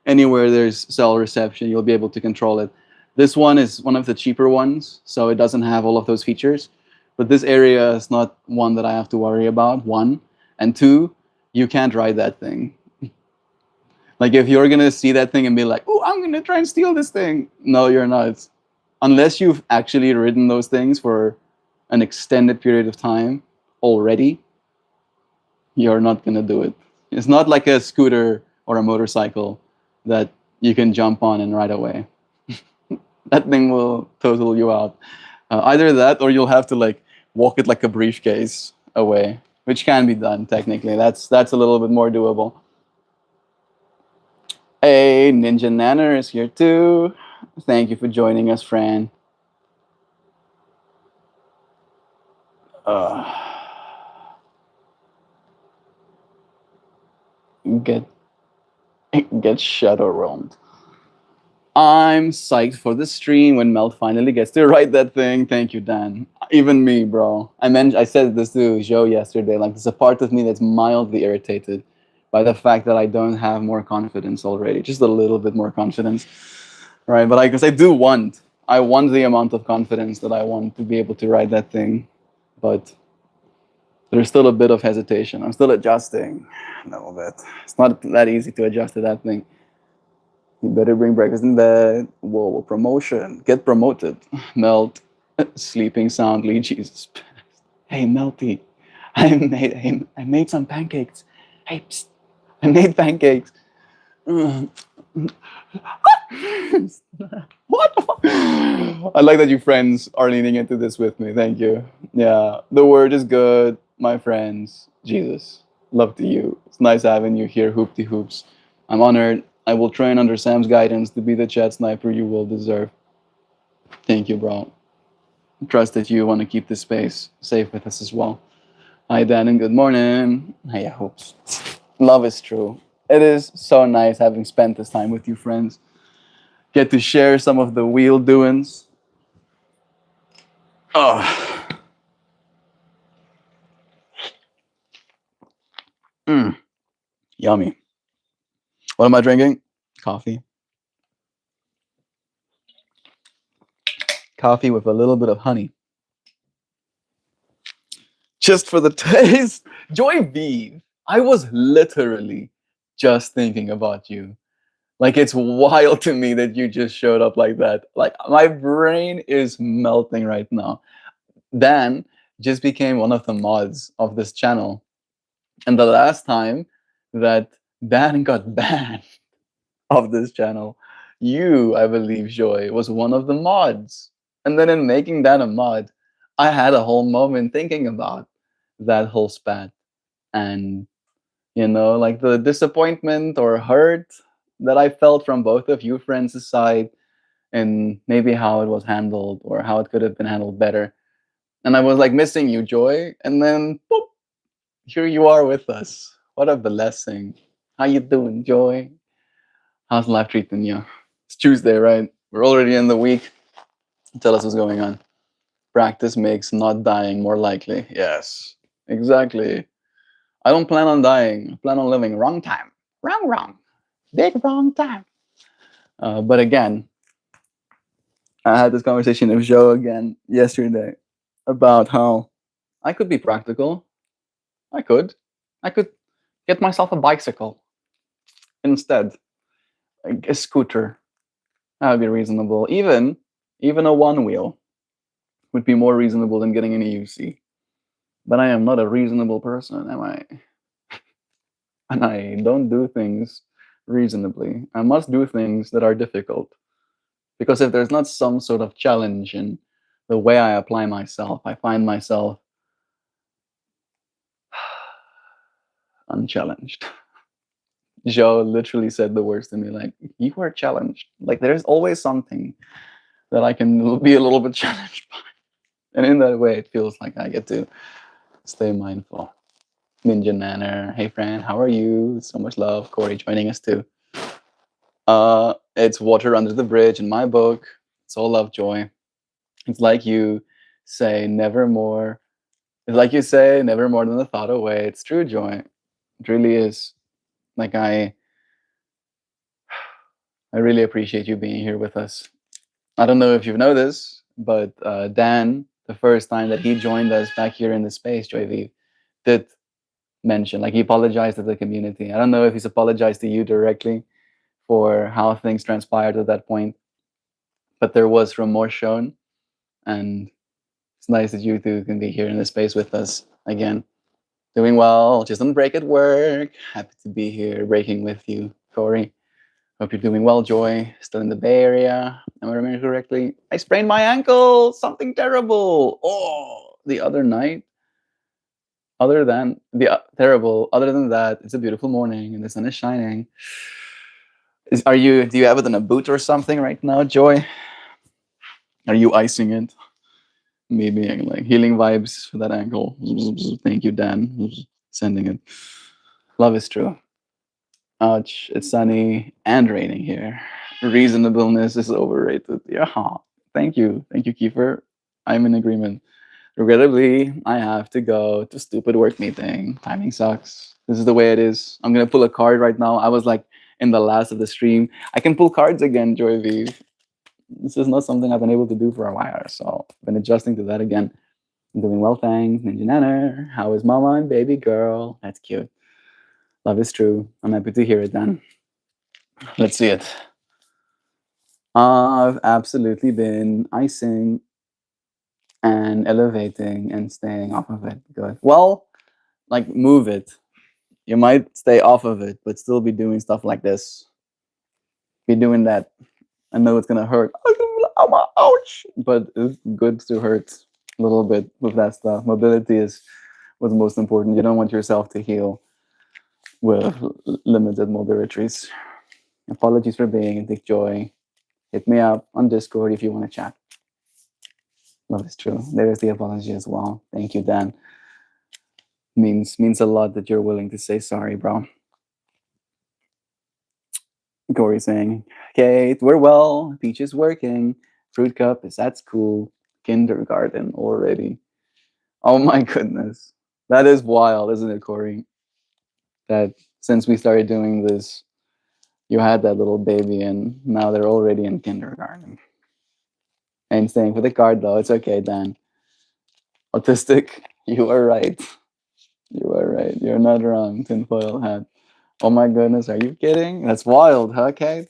anywhere there's cell reception, you'll be able to control it. This one is one of the cheaper ones, so it doesn't have all of those features. But this area is not one that I have to worry about. One, and two, you can't ride that thing. Like if you're gonna see that thing and be like, "Oh, I'm gonna try and steal this thing," no, you're not. Unless you've actually ridden those things for an extended period of time already, you're not gonna do it. It's not like a scooter or a motorcycle that you can jump on and ride away. That thing will total you out. Either that, or you'll have to like walk it like a briefcase away, which can be done technically. That's a little bit more doable. Hey, Ninja Nanner is here too. Thank you for joining us, Fran. Uh, get get shadow roamed. I'm psyched for the stream when Melt finally gets to write that thing. Thank you, Dan. Even me, bro. I said this to Joe yesterday. Like, there's a part of me that's mildly irritated by the fact that I don't have more confidence already. Just a little bit more confidence, right? But because I want the amount of confidence that I want to be able to write that thing. But there's still a bit of hesitation. I'm still adjusting a little bit. It's not that easy to adjust to that thing. You better bring breakfast in bed. Whoa, promotion. Get promoted. Melt. Sleeping soundly. Jesus. Hey, Melty. I made some pancakes. Hey, psst. I made pancakes. What? I like that you friends are leaning into this with me. Thank you. Yeah, the word is good, my friends. Jesus, love to you. It's nice having you here, hoopty hoops. I'm honored. I will train under Sam's guidance to be the chat sniper you will deserve. Thank you, bro. Trust that you want to keep this space safe with us as well. Hi, Dan, and good morning. Hey, hoops. Love is true. It is so nice having spent this time with you, friends. Get to share some of the wheel doings. Oh, yummy. What am I drinking? Coffee. Coffee with a little bit of honey. Just for the taste. Joy V. I was literally just thinking about you. Like, it's wild to me that you just showed up like that. Like, my brain is melting right now. Dan just became one of the mods of this channel. And the last time that Dan got banned of this channel, you, I believe, Joy, was one of the mods. And then in making that a mod, I had a whole moment thinking about that whole spat. And, like the disappointment or hurt that I felt from both of you friends' side, and maybe how it was handled or how it could have been handled better. And I was like missing you, Joy. And then, boop, here you are with us. What a blessing. How you doing, Joy? How's life treating you? It's Tuesday, right? We're already in the week. Tell us what's going on. Practice makes not dying more likely. Yes, exactly. I don't plan on dying. I plan on living. Wrong time. Wrong. Big wrong time. But again, I had this conversation with Joe again yesterday about how I could be practical. I could. I could get myself a bicycle instead, like a scooter. That would be reasonable. Even a one wheel would be more reasonable than getting an EUC. But I am not a reasonable person, am I? And I don't do things reasonably. I must do things that are difficult. Because if there's not some sort of challenge in the way I apply myself, I find myself unchallenged. Joe literally said the words to me, like, you are challenged. Like, there's always something that I can be a little bit challenged by. And in that way, it feels like I get to stay mindful. Ninja Nanner, hey friend, how are you? So much love. Corey joining us too. It's Water Under the Bridge in my book. It's all love, joy. It's like you say, never more. It's like you say, never more than a thought away. It's true joy. It really is. Like I really appreciate you being here with us. I don't know if you know this, but Dan, the first time that he joined us back here in the space, Joy V, did mention, like he apologized to the community. I don't know if he's apologized to you directly for how things transpired at that point, but there was remorse shown, and it's nice that you two can be here in the space with us again. Doing well, just on break at work. Happy to be here breaking with you, Corey. Hope you're doing well, Joy. Still in the Bay Area. Am I remembering correctly? I sprained my ankle. Something terrible. Oh, the other night. Other than the terrible. Other than that, it's a beautiful morning and the sun is shining. Are you? Do you have it in a boot or something right now, Joy? Are you icing it? Maybe like healing vibes for that ankle. Thank you, Dan. Sending it. Love is true. Ouch, it's sunny and raining here. Reasonableness is overrated. Yeah. Thank you. Thank you, Kiefer. I'm in agreement. Regrettably, I have to go to stupid work meeting. Timing sucks. This is the way it is. I'm gonna pull a card right now. I was like in the last of the stream. I can pull cards again, Joy V. This is not something I've been able to do for a while, so I've been adjusting to that again. I'm doing well, thanks. Ninja Nanner. How is mama and baby girl? That's cute. Love is true. I'm happy to hear it then. Let's see it. I've absolutely been icing and elevating and staying off of it. Good. Well, like move it. You might stay off of it, but still be doing stuff like this. Be doing that. I know it's gonna hurt. Ouch! But it's good to hurt a little bit with that stuff. Mobility is what's most important. You don't want yourself to heal with limited mobilities. Apologies for being a dick joy. Hit me up on Discord if you want to chat. Love is true. There's the apology as well. Thank you, Dan. Means a lot that you're willing to say sorry, bro. Corey saying, Kate, we're well. Peach is working. Fruit Cup is at school. Kindergarten already. Oh my goodness. That is wild, isn't it, Corey? That since we started doing this, you had that little baby and now they're already in kindergarten. And staying for the card though, it's okay, Dan. Autistic, you are right. You are right. You're not wrong, tinfoil hat. Oh my goodness, are you kidding? That's wild, huh, Kate?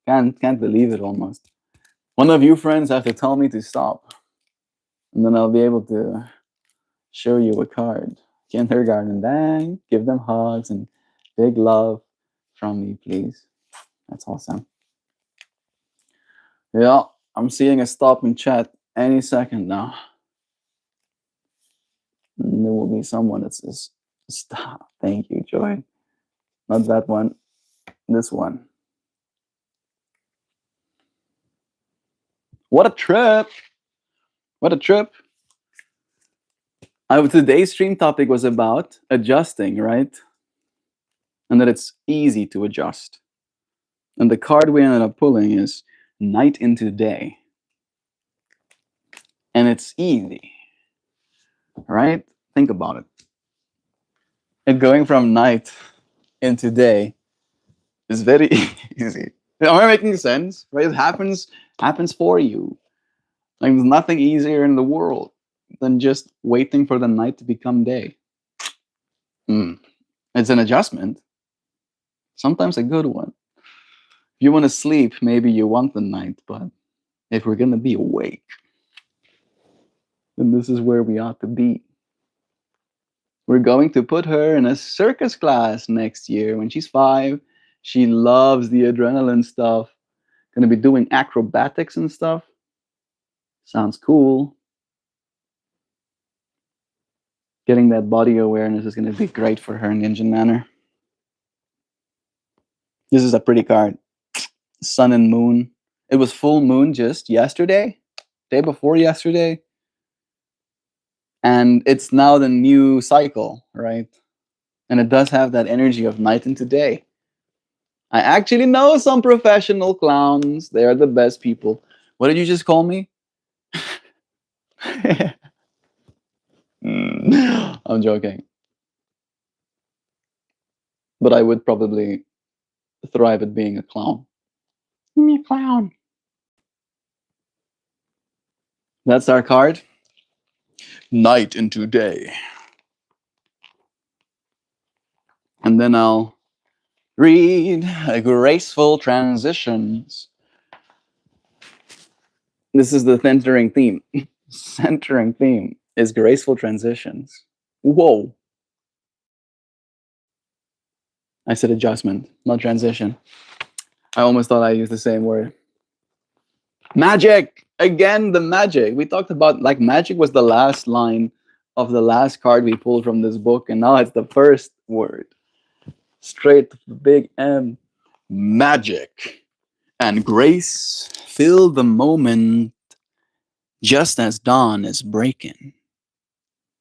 Can't believe it almost. One of you friends have to tell me to stop. And then I'll be able to show you a card. Kindergarten, dang. Give them hugs and big love from me, please. That's awesome. Yeah, I'm seeing a stop in chat any second now. And there will be someone that says, stop. Thank you, Joy. Not that one. This one. What a trip. What a trip. Today's stream topic was about adjusting, right? And that it's easy to adjust. And the card we ended up pulling is Night into Day. And it's easy, right? Think about it. And going from night into day is very easy. Am I making sense? Right? It happens for you. Like there's nothing easier in the world than just waiting for the night to become day. It's an adjustment. Sometimes a good one. If you want to sleep, maybe you want the night, but if we're gonna be awake, then this is where we ought to be. We're going to put her in a circus class next year when she's 5. She loves the adrenaline stuff. Gonna be doing acrobatics and stuff. Sounds cool. Getting that body awareness is gonna be great for her in Ninja Manner. This is a pretty card. Sun and Moon. It was full moon just yesterday, day before yesterday, and it's now the new cycle, right? And it does have that energy of night into day. I actually know some professional clowns. They are the best people. What did you just call me? I'm joking. But I would probably thrive at being a clown. Me a clown. That's our card. Night into day. And then I'll read graceful transitions. This is the centering theme. Centering theme is graceful transitions. Whoa. I said adjustment, not transition. I almost thought I used the same word. Magic! Again, the magic. We talked about like magic was the last line of the last card we pulled from this book, and now it's the first word. Straight to the big M. Magic and grace fill the moment just as dawn is breaking.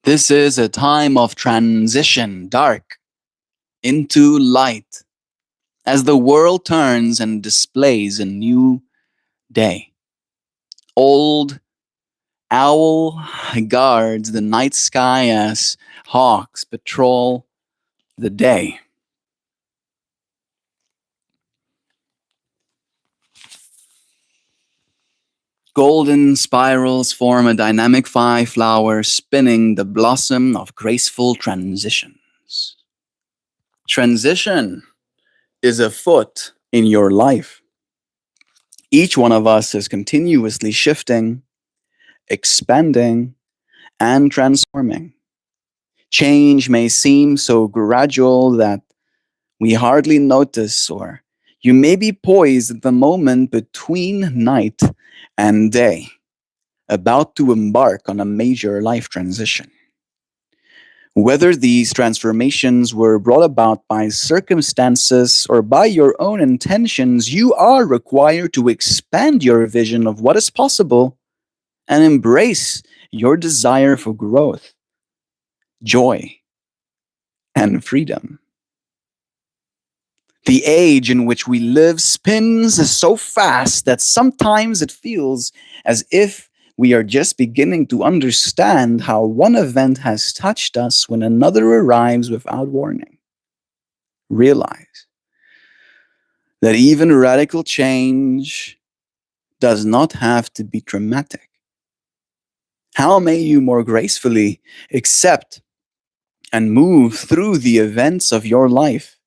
This is a time of transition, dark into light, as the world turns and displays a new day. Old owl guards the night sky as hawks patrol the day. Golden spirals form a dynamic flower spinning the blossom of graceful transitions. Transition is afoot in your life. Each one of us is continuously shifting, expanding, and transforming. Change may seem so gradual that we hardly notice, or you may be poised at the moment between night and day, about to embark on a major life transition. Whether these transformations were brought about by circumstances or by your own intentions, you are required to expand your vision of what is possible and embrace your desire for growth, joy, and freedom. The age in which we live spins so fast that sometimes it feels as if we are just beginning to understand how one event has touched us when another arrives without warning. Realize that even radical change does not have to be dramatic. How may you more gracefully accept and move through the events of your life?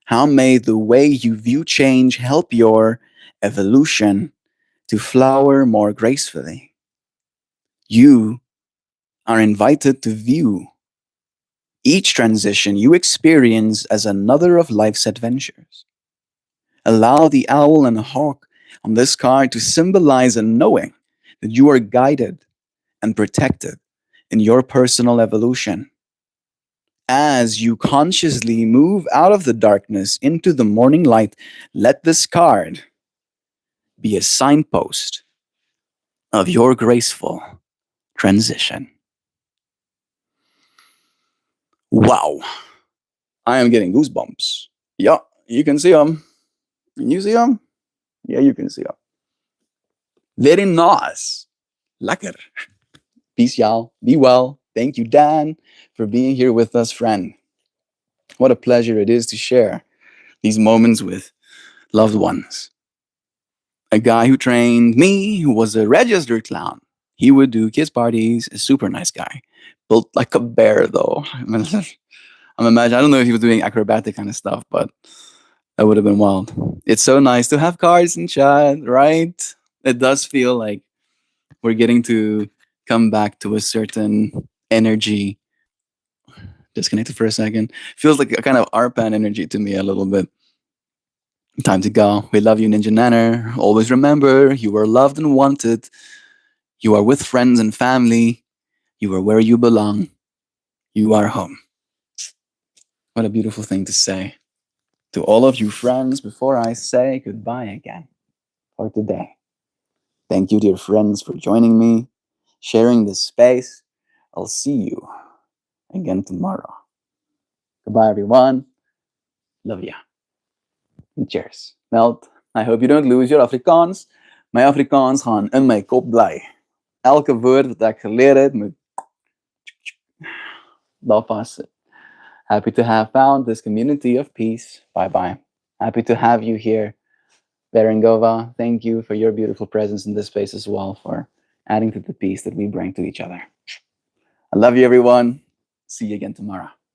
How may the way you view change help your evolution to flower more gracefully? You are invited to view each transition you experience as another of life's adventures. Allow the owl and hawk on this card to symbolize a knowing that you are guided and protected in your personal evolution. As you consciously move out of the darkness into the morning light, let this card be a signpost of your graceful transition. Wow, I am getting goosebumps. Yeah, you can see them. Can you see them? Yeah, you can see them. Very nice. Lekker. Peace, y'all. Be well. Thank you, Dan, for being here with us, friend. What a pleasure it is to share these moments with loved ones. A guy who trained me, who was a registered clown. He would do kids' parties, a super nice guy. Built like a bear, though. I'm imagining, I don't know if he was doing acrobatic kind of stuff, but that would have been wild. It's so nice to have cards in chat, right? It does feel like we're getting to come back to a certain energy. Disconnected for a second. Feels like a kind of ARPAN energy to me a little bit. Time to go. We love you, Ninja Nanner. Always remember, you are loved and wanted. You are with friends and family. You are where you belong. You are home. What a beautiful thing to say. To all of you friends, before I say goodbye again. for today. Thank you, dear friends, for joining me, sharing this space. I'll see you again tomorrow. Goodbye, everyone. Love ya. And cheers. Melt, I hope you don't lose your Afrikaans. My Afrikaans gaan in my kop bly. Elke woord wat ek geleer het, moet daar vas sit. Happy to have found this community of peace. Bye-bye. Happy to have you here. Berengova, thank you for your beautiful presence in this space as well, for adding to the peace that we bring to each other. I love you, everyone. See you again tomorrow.